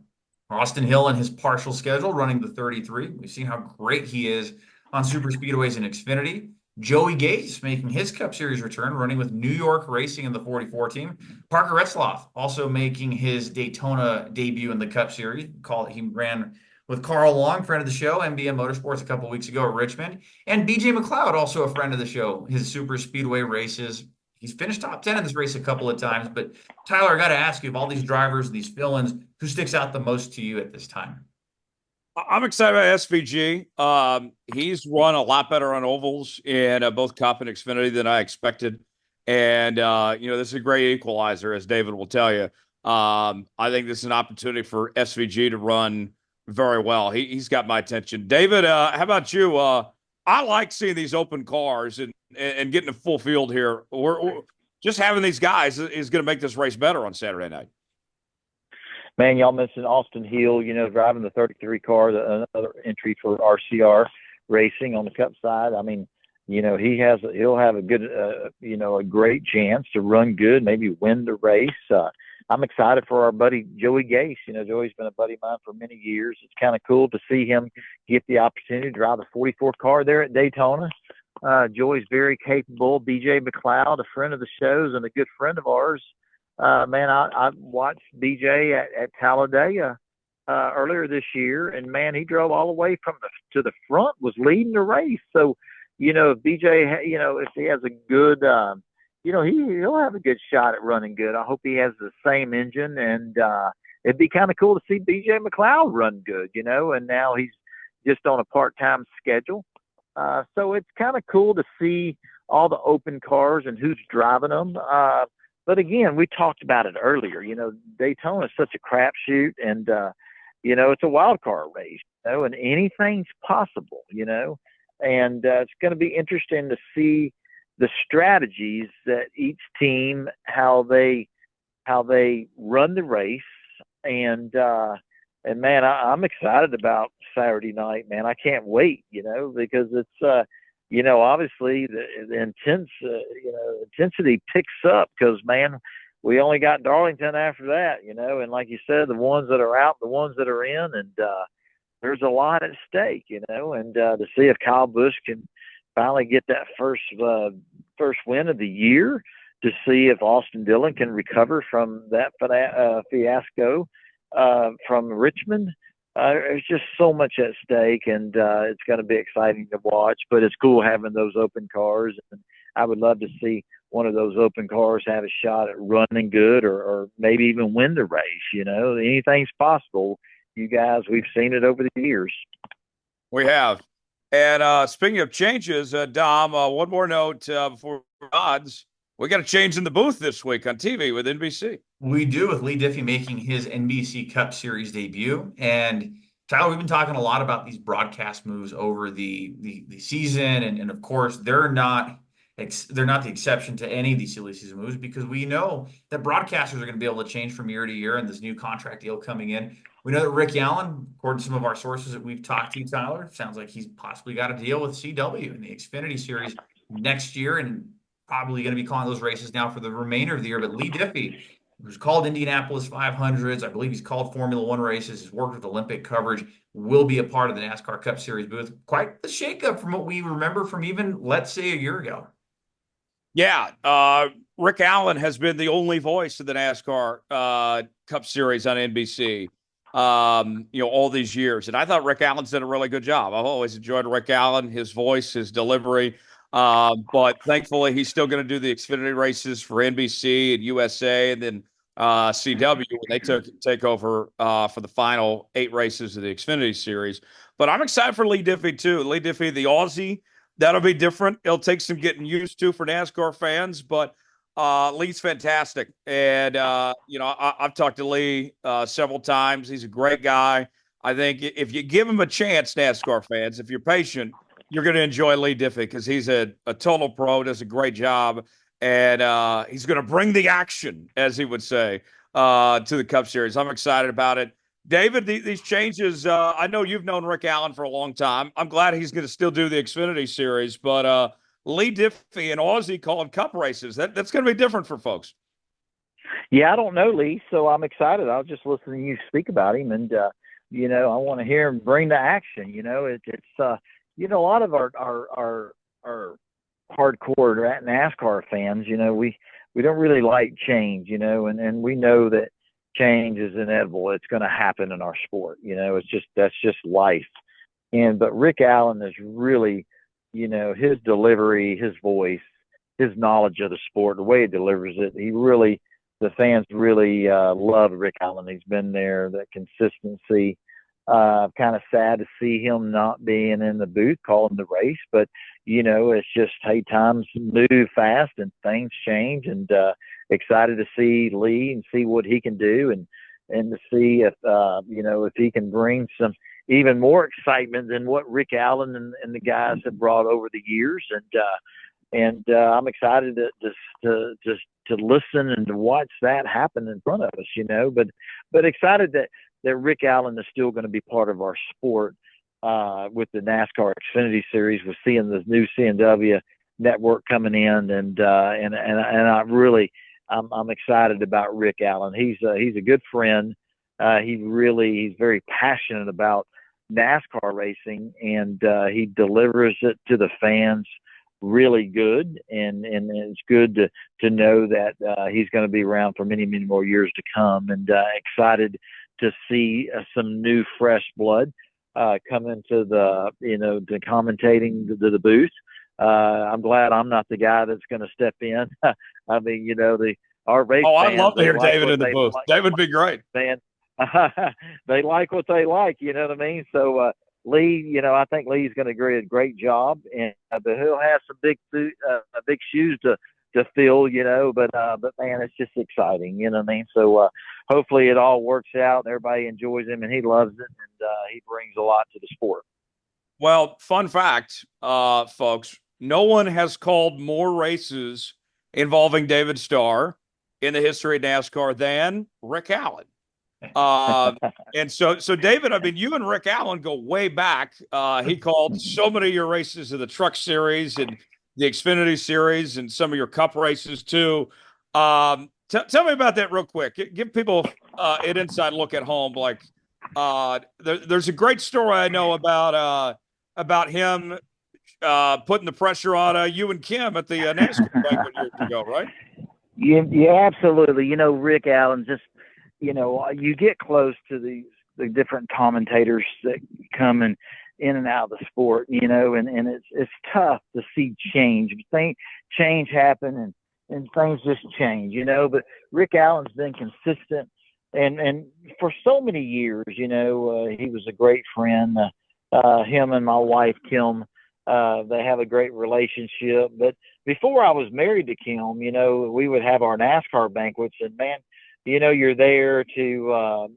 Austin Hill in his partial schedule running the 33. We've seen how great he is on super speedways in Xfinity. Joey Gase making his Cup Series return, running with New York Racing in the 44 team. Parker Retzloff also making his Daytona debut in the Cup Series. He ran with Carl Long, friend of the show, MBM Motorsports, a couple weeks ago at Richmond. And BJ McLeod, also a friend of the show, his super speedway races. He's finished top 10 in this race a couple of times. But Tyler, I got to ask you, of all these drivers, these fill-ins, who sticks out the most to you at this time? I'm excited about SVG. He's run a lot better on ovals in both Cup and Xfinity than I expected. And, this is a great equalizer, as David will tell you. I think this is an opportunity for SVG to run very well. He's got my attention. David, how about you? I like seeing these open cars and getting a full field here. We're just having these guys is going to make this race better on Saturday night. Man, y'all mentioned Austin Hill, driving the 33 car, another entry for RCR Racing on the Cup side. I mean, he'll have a good, a great chance to run good, maybe win the race. I'm excited for our buddy Joey Gase. Joey's been a buddy of mine for many years. It's kind of cool to see him get the opportunity to drive the 44 car there at Daytona. Joey's very capable. BJ McLeod, a friend of the show's and a good friend of ours. Man, I watched BJ at Talladega earlier this year, and man, he drove all the way to the front, was leading the race. So, if BJ, if he has a good, he'll have a good shot at running good. I hope he has the same engine, and it'd be kind of cool to see BJ McLeod run good, and now he's just on a part-time schedule. So it's kind of cool to see all the open cars and who's driving them. But again, we talked about it earlier. Daytona is such a crapshoot, and it's a wild card race, and anything's possible, and it's going to be interesting to see the strategies that each team how they run the race, and man, I'm excited about Saturday night, man. I can't wait, because it's obviously the intensity picks up because, man, we only got Darlington after that, and like you said, the ones that are out, the ones that are in, and there's a lot at stake, and to see if Kyle Busch can finally get that first win of the year, to see if Austin Dillon can recover from that fiasco from Richmond. There's just so much at stake, and it's going to be exciting to watch. But it's cool having those open cars, and I would love to see one of those open cars have a shot at running good, or maybe even win the race. Anything's possible. You guys, we've seen it over the years. We have. And speaking of changes, Dom, one more note before odds. We got a change in the booth this week on TV with NBC. We do, with Leigh Diffey making his NBC Cup Series debut. And Tyler, we've been talking a lot about these broadcast moves over the season, and of course they're not the exception to any of these silly season moves, because we know that broadcasters are going to be able to change from year to year, and this new contract deal coming in. We know that Rick Allen, according to some of our sources that we've talked to, Tyler, sounds like he's possibly got a deal with CW in the Xfinity Series next year, and probably going to be calling those races now for the remainder of the year. But Leigh Diffey, who's called Indianapolis 500s, I believe he's called Formula One races, has worked with Olympic coverage, will be a part of the NASCAR Cup Series booth. Quite the shakeup from what we remember from even, let's say, a year ago. Yeah, Rick Allen has been the only voice of the NASCAR Cup Series on NBC, all these years. And I thought Rick Allen's done a really good job. I've always enjoyed Rick Allen, his voice, his delivery. But thankfully, he's still going to do the Xfinity races for NBC and USA, and then CW when they take over for the final 8 races of the Xfinity Series. But I'm excited for Leigh Diffey, too. Leigh Diffey, the Aussie, that'll be different. It'll take some getting used to for NASCAR fans, but Leigh's fantastic. And, I've talked to Leigh several times. He's a great guy. I think if you give him a chance, NASCAR fans, if you're patient, you're going to enjoy Leigh Diffey, because he's a total pro, does a great job, and he's going to bring the action, as he would say, to the Cup Series. I'm excited about it. David, these changes, I know you've known Rick Allen for a long time. I'm glad he's going to still do the Xfinity Series, but Leigh Diffey and Aussie calling Cup races, that's going to be different for folks. Yeah, I don't know Leigh, so I'm excited. I'll just listen to you speak about him, and, I want to hear him bring the action. It's a lot of our hardcore NASCAR fans, we don't really like change, and we know that change is inevitable. It's going to happen in our sport. That's just life. But Rick Allen is really, his delivery, his voice, his knowledge of the sport, the way he delivers it, the fans really love Rick Allen. He's been there, that consistency. Kind of sad to see him not being in the booth calling the race, but it's just, hey, times move fast and things change, and excited to see Leigh and see what he can do, and to see if he can bring some even more excitement than what Rick Allen and the guys have brought over the years, and I'm excited to listen and to watch that happen in front of us, but excited that Rick Allen is still going to be part of our sport with the NASCAR Xfinity Series, with seeing the new CNW network coming in, and I'm excited about Rick Allen. He's a good friend. He's very passionate about NASCAR racing, and he delivers it to the fans really good, and it's good to know that he's going to be around for many, many more years to come, and excited to see some new fresh blood come into to commentating to the booth. I'm glad I'm not the guy that's going to step in. I mean, our race fans, I'd love to hear like David in the booth. David would be great. Man, they like what they like, you know what I mean? So, Leigh, I think Leigh's going to do a great job, and but he'll have some big shoes to fill, but man, it's just exciting, you know what I mean? So hopefully it all works out, and everybody enjoys him, and he loves it, and he brings a lot to the sport. Well, fun fact, folks, no one has called more races involving David Starr in the history of NASCAR than Rick Allen. And so David, I mean, you and Rick Allen go way back. He called so many of your races in the Truck Series and the Xfinity Series and some of your Cup races too. Tell me about that real quick. Give people an inside look at home. Like, there's a great story I know about him putting the pressure on you and Kim at the NASCAR banquet years ago, right? Yeah, absolutely. Rick Allen just, you get close to the different commentators that come in and out of the sport, and it's tough to see change. Change happen and things just change, but Rick Allen's been consistent and for so many years, he was a great friend. Him and my wife, Kim, they have a great relationship. But before I was married to Kim, we would have our NASCAR banquets, and man, you're there to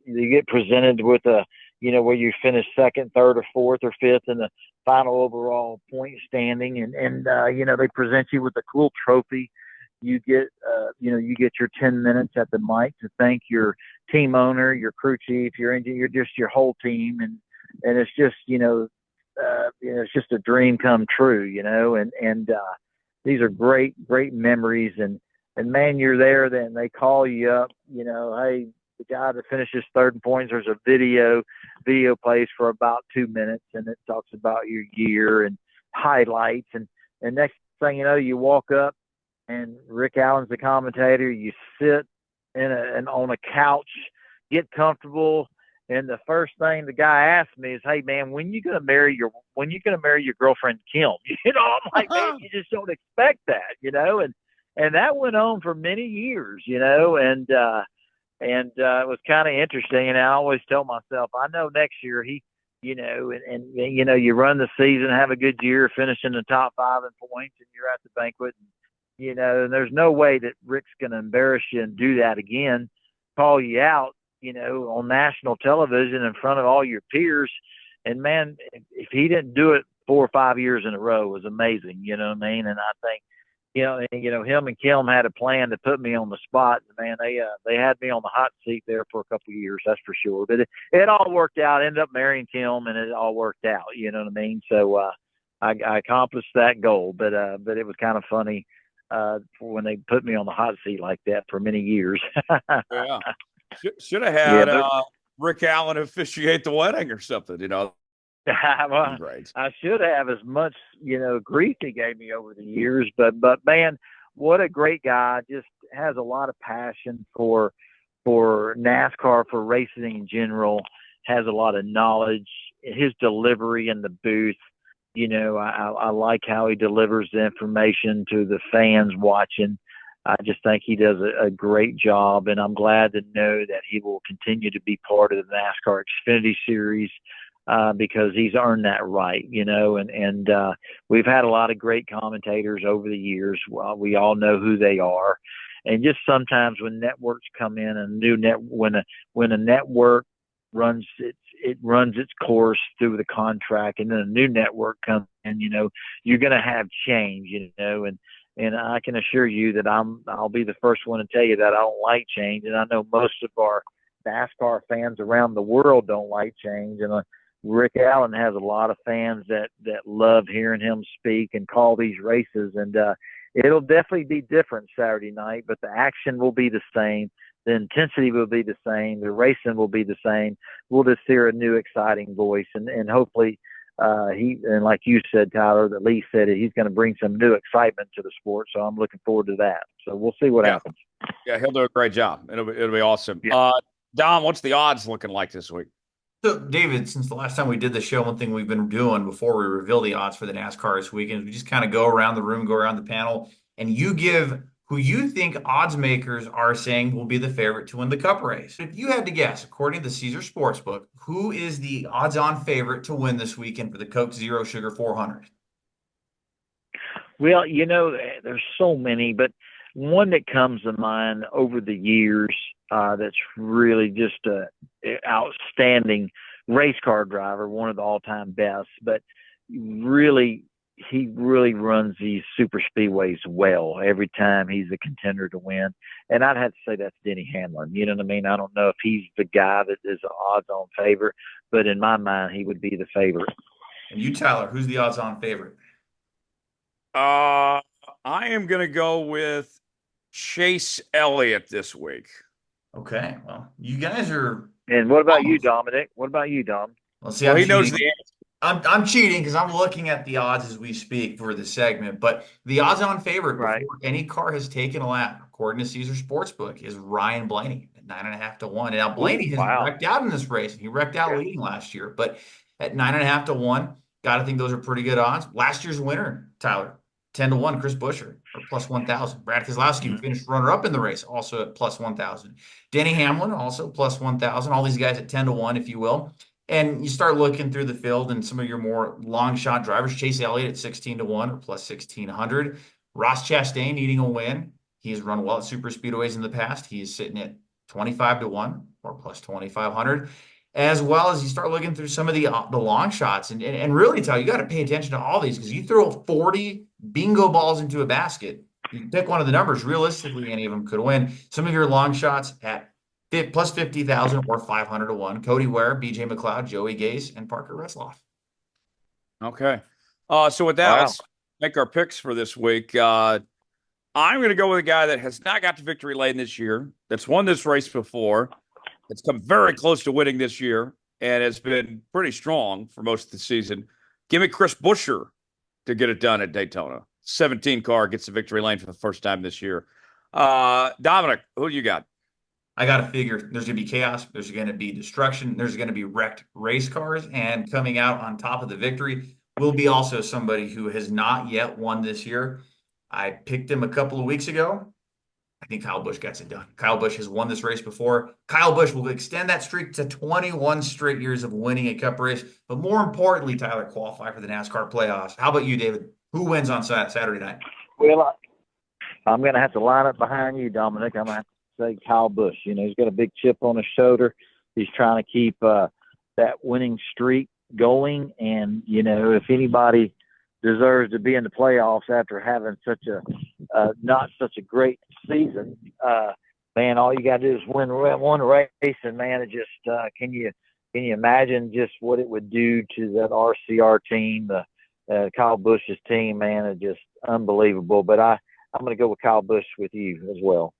you get presented with where you finish second, third, or fourth, or fifth in the final overall point standing, and they present you with a cool trophy. You get your 10 minutes at the mic to thank your team owner, your crew chief, your engineer, just your whole team, and it's just it's just a dream come true, and these are great memories, and man, you're there, then they call you up, hey, the guy that finishes third in points, there's a video plays for about 2 minutes, and it talks about your year and highlights, and next thing you know, you walk up and Rick Allen's the commentator. You sit on a couch, get comfortable, and the first thing the guy asked me is, "Hey man, when you gonna marry your girlfriend Kim?" I'm like, man, you just don't expect that, and that went on for many years, and it was kind of interesting. And I always tell myself, I know next year he, and you run the season, have a good year, finish in the top 5 in points, and you're at the banquet, and there's no way that Rick's going to embarrass you and do that again, call you out, on national television in front of all your peers. And man, if he didn't do it 4 or 5 years in a row, it was amazing, you know what I mean? And I think, him and Kim had a plan to put me on the spot. Man, they had me on the hot seat there for a couple of years, that's for sure. But it all worked out. Ended up marrying Kim, and it all worked out. You know what I mean? So I accomplished that goal. But it was kind of funny when they put me on the hot seat like that for many years. Yeah, should have had Rick Allen officiate the wedding or something. Well, Great. I should have as much, grief he gave me over the years, but man, what a great guy. Just has a lot of passion for NASCAR, for racing in general, has a lot of knowledge. His delivery in the booth, I like how he delivers the information to the fans watching. I just think he does a great job, and I'm glad to know that he will continue to be part of the NASCAR Xfinity Series because he's earned that right, and we've had a lot of great commentators over the years. Well, we all know who they are. And just sometimes when networks come in, when a network runs its course through the contract, and then a new network comes in, you're going to have change, and I can assure you that I'll be the first one to tell you that I don't like change, and I know most of our NASCAR fans around the world don't like change, and Rick Allen has a lot of fans that love hearing him speak and call these races, and it'll definitely be different Saturday night, but the action will be the same. The intensity will be the same. The racing will be the same. We'll just hear a new, exciting voice, and hopefully and like you said, Tyler, that Leigh said, he's going to bring some new excitement to the sport. So I'm looking forward to that. So we'll see what happens. Yeah, he'll do a great job. It'll be awesome. Yeah. Dom, what's the odds looking like this week? So, David, since the last time we did the show, one thing we've been doing before we reveal the odds for the NASCAR this weekend is we just kind of go around the room, go around the panel, and you give who you think odds makers are saying will be the favorite to win the Cup race. If you had to guess, according to the Caesar Sportsbook, who is the odds-on favorite to win this weekend for the Coke Zero Sugar 400? Well, there's so many, but one that comes to mind over the years that's really just a outstanding race car driver, one of the all-time best, but he really runs these super speedways well. Every time he's a contender to win. And I'd have to say that's Denny Hamlin. You know what I mean? I don't know if he's the guy that is an odds-on favorite, but in my mind, he would be the favorite. And you, Tyler, who's the odds-on favorite? I am going to go with Chase Elliott this week. Okay, well, you guys are. And what about you, Dominic? What about you, Dom? Well, see, He knows the answer. I'm cheating because I'm looking at the odds as we speak for the segment, but the odds-on favorite before any car has taken a lap, according to Caesar Sportsbook, is Ryan Blaney at 9.5 to 1. Now Blaney has wrecked out in this race, and he wrecked out leading last year, but at 9.5 to 1, gotta think those are pretty good odds. Last year's winner, Tyler, 10 to 1, Chris Buescher, or plus 1,000. Brad Keselowski, who finished runner-up in the race, also at plus 1,000. Denny Hamlin, also plus 1,000. All these guys at 10 to 1, if you will. And you start looking through the field and some of your more long shot drivers, Chase Elliott at 16 to 1 or plus 1,600. Ross Chastain needing a win. He has run well at super speedways in the past. He is sitting at 25 to 1 or plus 2,500. As well as you start looking through some of the long shots. And really, Tyler, you got to pay attention to all these because you throw 40 bingo balls into a basket. You pick one of the numbers, realistically, any of them could win. Some of your long shots at plus 50,000 or 500 to 1. Cody Ware, BJ McLeod, Joey Gase, and Parker Resloff. Okay. So with that, let's make our picks for this week. I'm going to go with a guy that has not got to victory lane this year, that's won this race before, that's come very close to winning this year, and has been pretty strong for most of the season. Give me Chris Buescher to get it done at Daytona. 17 car gets the victory lane for the first time this year. Dominic, who do you got? I got to figure there's going to be chaos. There's going to be destruction. There's going to be wrecked race cars. And coming out on top of the victory will be also somebody who has not yet won this year. I picked him a couple of weeks ago. I think Kyle Busch gets it done. Kyle Busch has won this race before. Kyle Busch will extend that streak to 21 straight years of winning a Cup race. But more importantly, Tyler, qualify for the NASCAR playoffs. How about you, David? Who wins on Saturday night? Well, I'm going to have to line up behind you, Dominic. I'm going to have to say Kyle Busch. He's got a big chip on his shoulder. He's trying to keep that winning streak going. And, if anybody deserves to be in the playoffs after having such a not such a great season, man, all you got to do is win one race. And, man, it just can you imagine just what it would do to that RCR team, Kyle Busch's team, man? It's just unbelievable. But I'm going to go with Kyle Busch with you as well.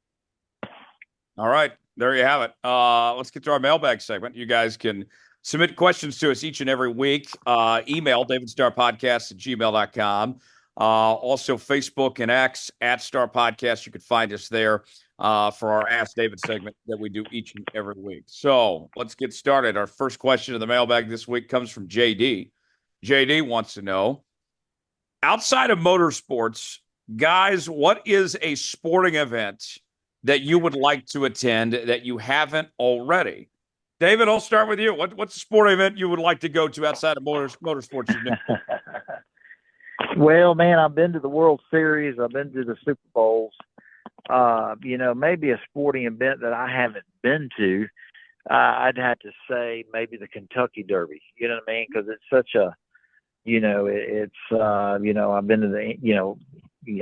All right, there you have it. Let's get to our mailbag segment. You guys can Submit questions to us each and every week. Email davidstarpodcast@gmail.com. Also, Facebook and X @Starr Podcast. You can find us there for our Ask David segment that we do each and every week. So let's get started. Our first question of the mailbag this week comes from JD. JD wants to know, outside of motorsports, guys, what is a sporting event that you would like to attend that you haven't already? David, I'll start with you. What's a sporting event you would like to go to outside of motorsports? Well, man, I've been to the World Series. I've been to the Super Bowls. Maybe a sporting event that I haven't been to, I'd have to say maybe the Kentucky Derby. You know what I mean? Because it's such a, I've been to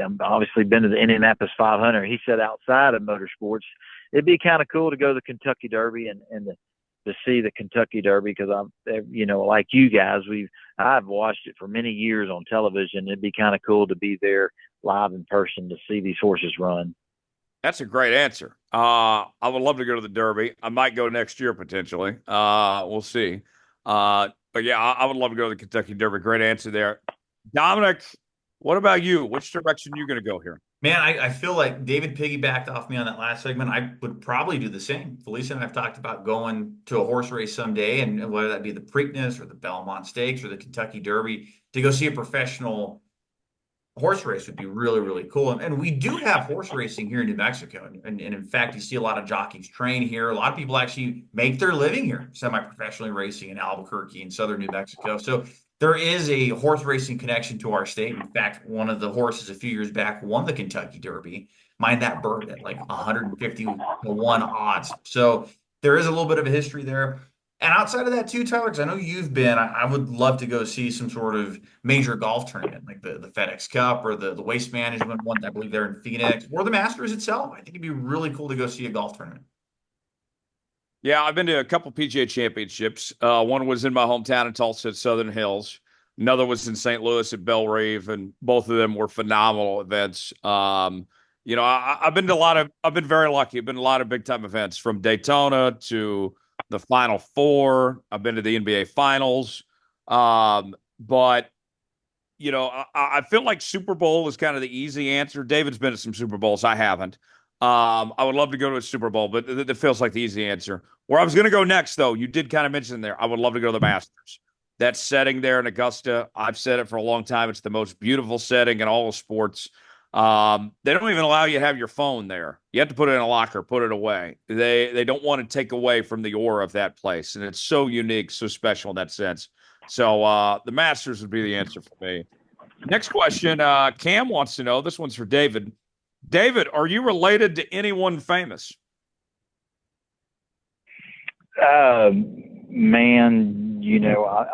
I've obviously been to the Indianapolis 500. He said outside of motorsports, it'd be kind of cool to go to the Kentucky Derby and to see the Kentucky Derby, because like you guys, I've watched it for many years on television. It'd be kind of cool to be there live in person to see these horses run. That's a great answer. I would love to go to the Derby. I might go next year potentially. We'll see. But yeah, I would love to go to the Kentucky Derby. Great answer there. Dominic, what about you? Which direction are you going to go here? Man, I feel like David piggybacked off me on that last segment. I would probably do the same. Felicia and I have talked about going to a horse race someday, and whether that be the Preakness or the Belmont Stakes or the Kentucky Derby, to go see a professional horse race would be really, really cool. And we do have horse racing here in New Mexico. And in fact, you see a lot of jockeys train here. A lot of people actually make their living here, semi-professionally racing in Albuquerque and southern New Mexico. So there is a horse racing connection to our state. In fact, one of the horses a few years back won the Kentucky Derby. Mind that bird at like 150-1 odds. So there is a little bit of a history there. And outside of that too, Tyler, because I know you've been, I would love to go see some sort of major golf tournament, like the FedEx Cup or the Waste Management one, I believe they're in Phoenix, or the Masters itself. I think it'd be really cool to go see a golf tournament. Yeah, I've been to a couple PGA championships. One was in my hometown in Tulsa at Southern Hills. Another was in St. Louis at Belle Reve, and both of them were phenomenal events. I've been to I've been very lucky. I've been to a lot of big time events, from Daytona to the Final Four. I've been to the NBA Finals. But I feel like Super Bowl is kind of the easy answer. David's been to some Super Bowls. I haven't. I would love to go to a Super Bowl, but it feels like the easy answer. Where I was going to go next, though, you did kind of mention there, I would love to go to the Masters. That setting there in Augusta, I've said it for a long time. It's the most beautiful setting in all of sports. They don't even allow you to have your phone there. You have to put it in a locker, put it away. They don't want to take away from the aura of that place, and it's so unique, so special in that sense. So the Masters would be the answer for me. Next question, Cam wants to know. This one's for David. David, are you related to anyone famous? Man,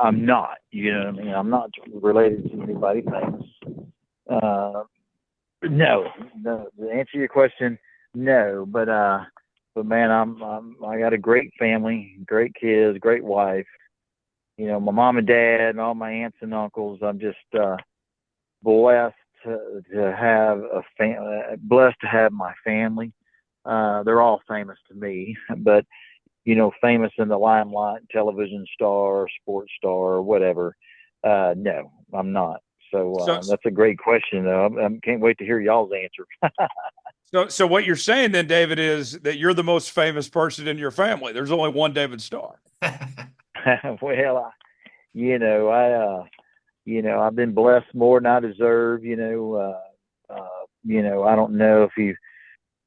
I'm not. You know what I mean? I'm not related to anybody famous. No. To answer your question, no. But man, I got a great family, great kids, great wife. My mom and dad and all my aunts and uncles. I'm just blessed to have blessed to have my family. They're all famous to me, but famous in the limelight, television star, sports star, or whatever. No, I'm not. So that's a great question, though. I can't wait to hear y'all's answer. So what you're saying then, David, is that you're the most famous person in your family. There's only one David Starr. Well, I've been blessed more than I deserve. I don't know if you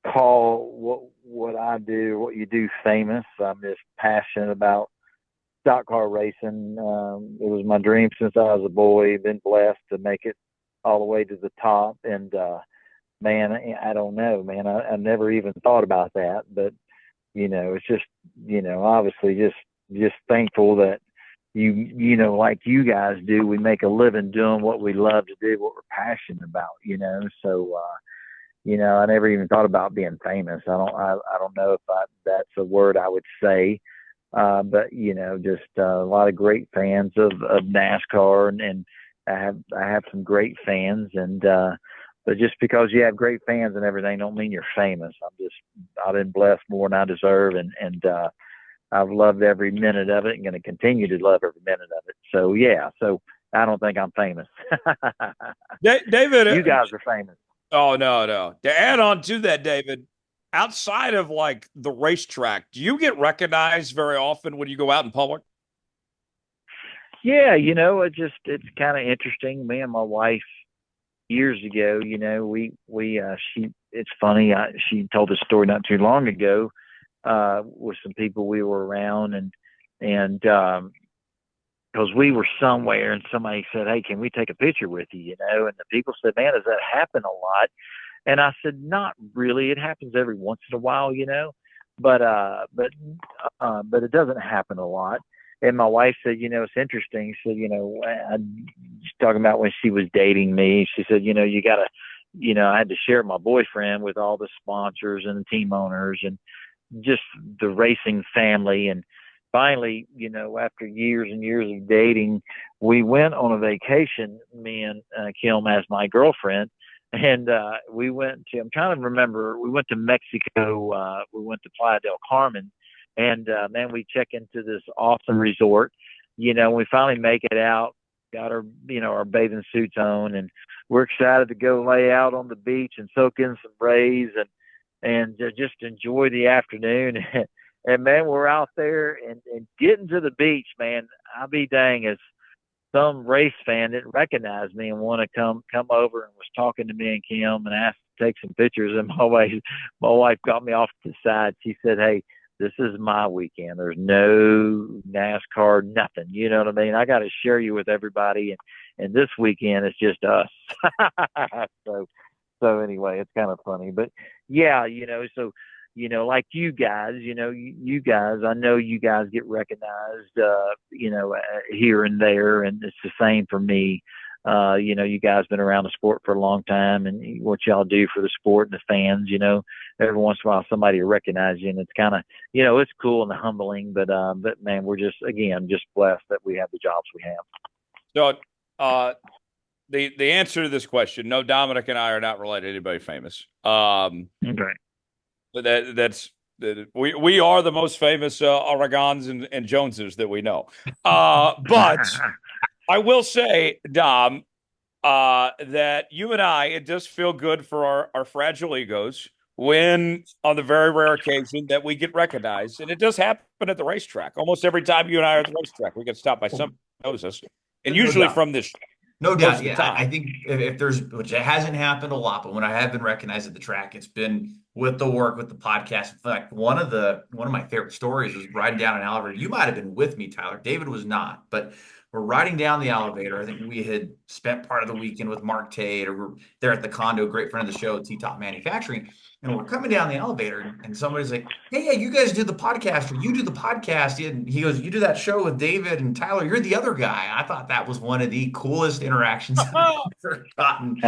call what I do, what you do, famous. I'm just passionate about stock car racing. It was my dream since I was a boy. Been blessed to make it all the way to the top. And man, I don't know, man. I never even thought about that. But it's just obviously just thankful that like you guys do, we make a living doing what we love to do, what we're passionate about. So I never even thought about being famous. I don't know if that's a word I would say. But just a lot of great fans of NASCAR, and I have some great fans, and but just because you have great fans and everything don't mean you're famous. I've been blessed more than I deserve, and I've loved every minute of it and going to continue to love every minute of it. So, yeah. So I don't think I'm famous. David, you guys are famous. Oh, no. To add on to that, David, outside of like the racetrack, do you get recognized very often when you go out in public? Yeah, it's kind of interesting. Me and my wife years ago, it's funny. She told a story not too long ago, with some people we were around and, because we were somewhere and somebody said, "Hey, can we take a picture with you?" And the people said, "Man, does that happen a lot?" And I said, "Not really. It happens every once in a while, but it doesn't happen a lot." And my wife said, "It's interesting." She said, she's talking about when she was dating me. She said, "You gotta, I had to share my boyfriend with all the sponsors and the team owners and just the racing family." And finally, after years and years of dating, we went on a vacation, me and Kim as my girlfriend. And we went to, I'm trying to remember, we went to Mexico. We went to Playa del Carmen. And man, we check into this awesome resort. We finally make it out, got our bathing suits on, and we're excited to go lay out on the beach and soak in some rays and just enjoy the afternoon. And man, we're out there and getting to the beach, man. I'll be dang, as some race fan didn't recognize me and want to come over and was talking to me and Kim and asked to take some pictures. And my wife got me off to the side. She said, "Hey, this is my weekend. There's no NASCAR, nothing. You know what I mean? I got to share you with everybody. And this weekend it's just us." So anyway, it's kind of funny, but yeah, so, like you guys, you guys, I know you guys get recognized, here and there, and it's the same for me. You guys been around the sport for a long time, and what y'all do for the sport and the fans, every once in a while somebody will recognize you, and it's kind of, it's cool and humbling, but man, we're just blessed that we have the jobs we have. So, the answer to this question, no, Dominic and I are not related to anybody famous. Okay. We are the most famous Oregons and Joneses that we know. But I will say, Dom, that you and I, it does feel good for our fragile egos when, on the very rare occasion that we get recognized, and it does happen at the racetrack. Almost every time you and I are at the racetrack, we get stopped by somebody who knows us, and usually from this. No doubt. Yeah, I think if there's, which it hasn't happened a lot, but when I have been recognized at the track, it's been with the work, with the podcast. In fact, one of my favorite stories was riding down an elevator. You might have been with me, Tyler. David was not, but we're riding down the elevator. I think we had spent part of the weekend with Mark Tate, or we're there at the condo, great friend of the show, T-Top Manufacturing. And we're coming down the elevator, and somebody's like, "Hey, yeah, you guys do the podcast, or you do the podcast." And he goes, "You do that show with David and Tyler. You're the other guy." I thought that was one of the coolest interactions I've ever gotten.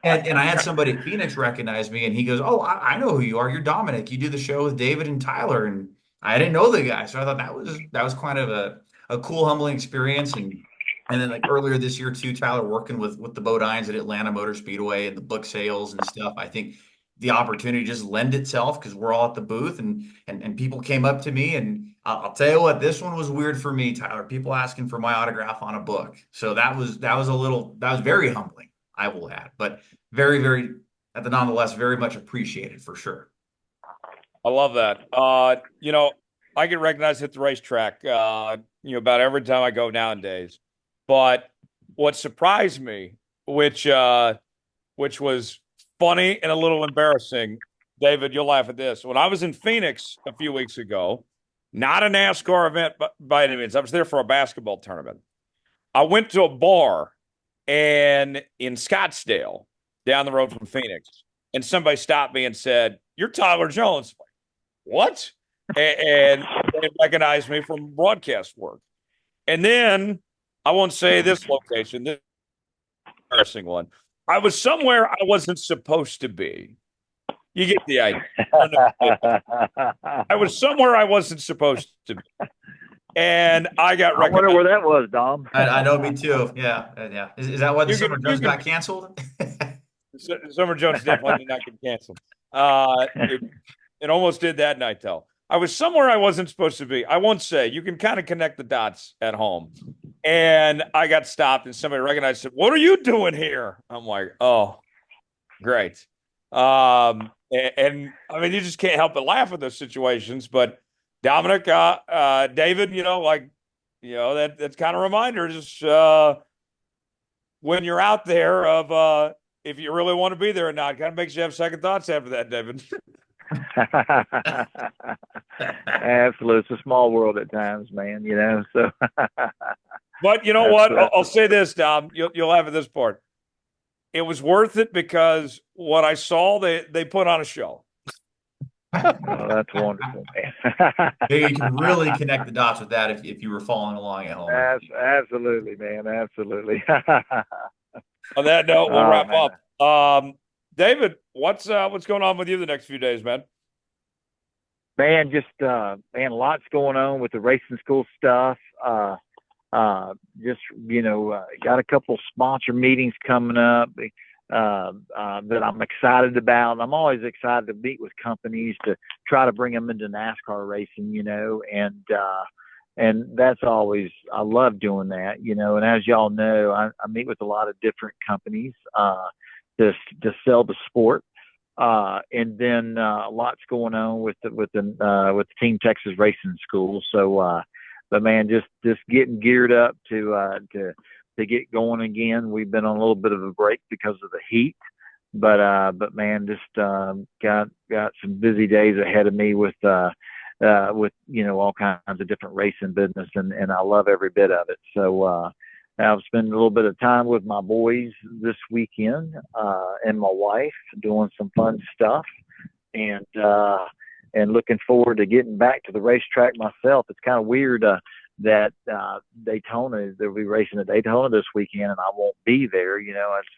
And I had somebody at Phoenix recognize me, and he goes, "Oh, I know who you are. You're Dominic. You do the show with David and Tyler." And I didn't know the guy, so I thought that was kind of a cool, humbling experience. And then, like, earlier this year too, Tyler, working with the Bodines at Atlanta Motor Speedway and the book sales and stuff. I think the opportunity just lend itself because we're all at the booth and people came up to me, and I'll tell you what, this one was weird for me, Tyler. People asking for my autograph on a book. So that was very humbling, I will add, but very, very, at the nonetheless, very much appreciated for sure. I love that. I get recognized at the racetrack, about every time I go nowadays. But what surprised me, which was funny and a little embarrassing, David, you'll laugh at this. When I was in Phoenix a few weeks ago, not a NASCAR event by any means, I was there for a basketball tournament. I went to a bar and in Scottsdale, down the road from Phoenix, and somebody stopped me and said, "You're Tyler Jones." What? And they recognized me from broadcast work. And then, I won't say this location, this embarrassing one. I was somewhere I wasn't supposed to be. You get the idea. I was somewhere I wasn't supposed to be. And I got recognized. I wonder where that was, Dom. I know, me too. Yeah. Is that why the Summer Jones got canceled? Summer Jones definitely did not get canceled. It almost did that night, though. I was somewhere I wasn't supposed to be. I won't say. You can kind of connect the dots at home. And I got stopped, and somebody recognized it. What are you doing here? I'm like, oh, great. And I mean, you just can't help but laugh at those situations. But Dominic, David, that's kind of reminders when you're out there of if you really want to be there or not. Kind of makes you have second thoughts after that, David. Absolutely. It's a small world at times, man, so. But you know what? I'll say this, Dom. You'll laugh at this part. It was worth it because what I saw, they put on a show. Oh, that's wonderful, man. Yeah, you can really connect the dots with that if you were following along at home. Absolutely, man. Absolutely. On that note, we'll wrap up. David, what's going on with you the next few days, man? Man, just lots going on with the racing school stuff. Got a couple sponsor meetings coming up that I'm excited about. I'm always excited to meet with companies to try to bring them into NASCAR racing, and that's always, I love doing that, and as y'all know, I meet with a lot of different companies to sell the sport. And then lots going on with the Team Texas Racing School. So, but man, just getting geared up to get going again. We've been on a little bit of a break because of the heat, but man, just got some busy days ahead of me with all kinds of different racing business, and I love every bit of it. So I've spent a little bit of time with my boys this weekend and my wife doing some fun stuff, and looking forward to getting back to the racetrack myself. It's kind of weird that Daytona, they'll be racing at Daytona this weekend, and I won't be there. It's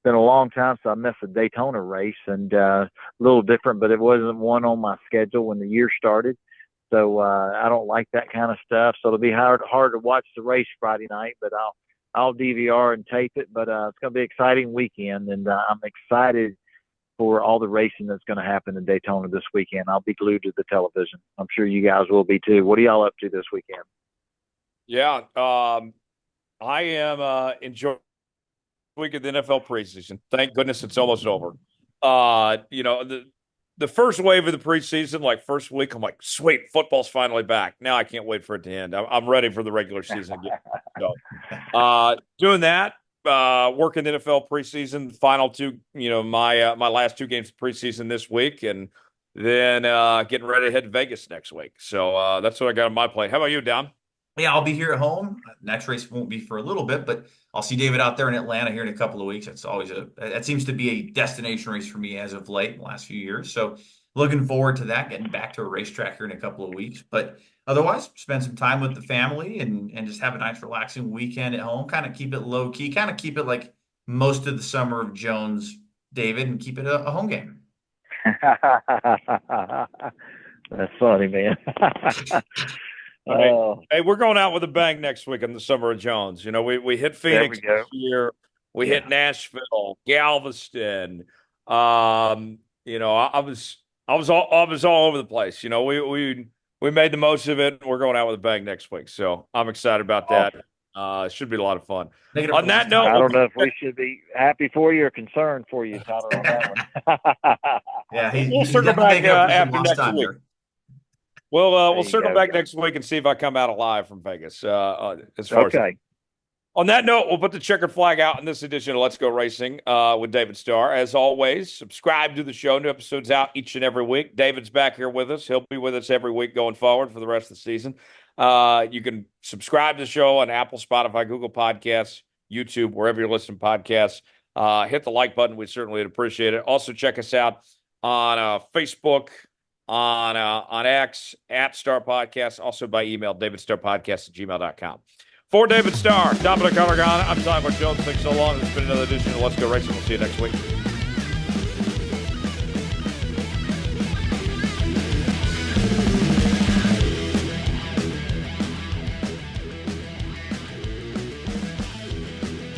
been a long time since I missed a Daytona race, and a little different, but it wasn't one on my schedule when the year started. So I don't like that kind of stuff. So it'll be hard to watch the race Friday night, but I'll DVR and tape it. But it's going to be an exciting weekend, and I'm excited for all the racing that's going to happen in Daytona this weekend. I'll be glued to the television. I'm sure you guys will be too. What are y'all up to this weekend? Yeah, I am enjoying the week of the NFL preseason. Thank goodness it's almost over. The first wave of the preseason, like first week, I'm like, sweet, football's finally back. Now I can't wait for it to end. I'm ready for the regular season. So, doing that, working the NFL preseason, final two, my last two games of preseason this week, and then getting ready to head to Vegas next week. So that's what I got on my plate. How about you, Dom? Yeah, I'll be here at home. Next race won't be for a little bit, but I'll see David out there in Atlanta here in a couple of weeks. That seems to be a destination race for me as of late in the last few years. So looking forward to that, getting back to a racetrack here in a couple of weeks. But otherwise, spend some time with the family and just have a nice relaxing weekend at home. Kind of keep it low key, kind of keep it like most of the summer of Jones, David, and keep it a home game. That's funny, man. Hey, we're going out with a bang next week in the summer of Jones. We hit Phoenix this year. We hit Nashville, Galveston. I was all over the place. We made the most of it. We're going out with a bang next week, so I'm excited about that. It should be a lot of fun. On that note, I don't know if we should be happy for you or concerned for you, Tyler, on that one. Yeah, we'll circle back after next week. There. We'll circle back next week and see if I come out alive from Vegas. Okay. On that note, we'll put the checkered flag out in this edition of Let's Go Racing with David Starr. As always, subscribe to the show. New episodes out each and every week. David's back here with us. He'll be with us every week going forward for the rest of the season. You can subscribe to the show on Apple, Spotify, Google Podcasts, YouTube, wherever you're listening to podcasts. Hit the like button. We certainly would appreciate it. Also, check us out on Facebook, on X, at Starr Podcast, also by email, davidstarrpodcast@gmail.com. For David Starr, Dominic Aragona, I'm Tyler Jones. Thanks so long. It's been another edition of Let's Go Racing. We'll see you next week.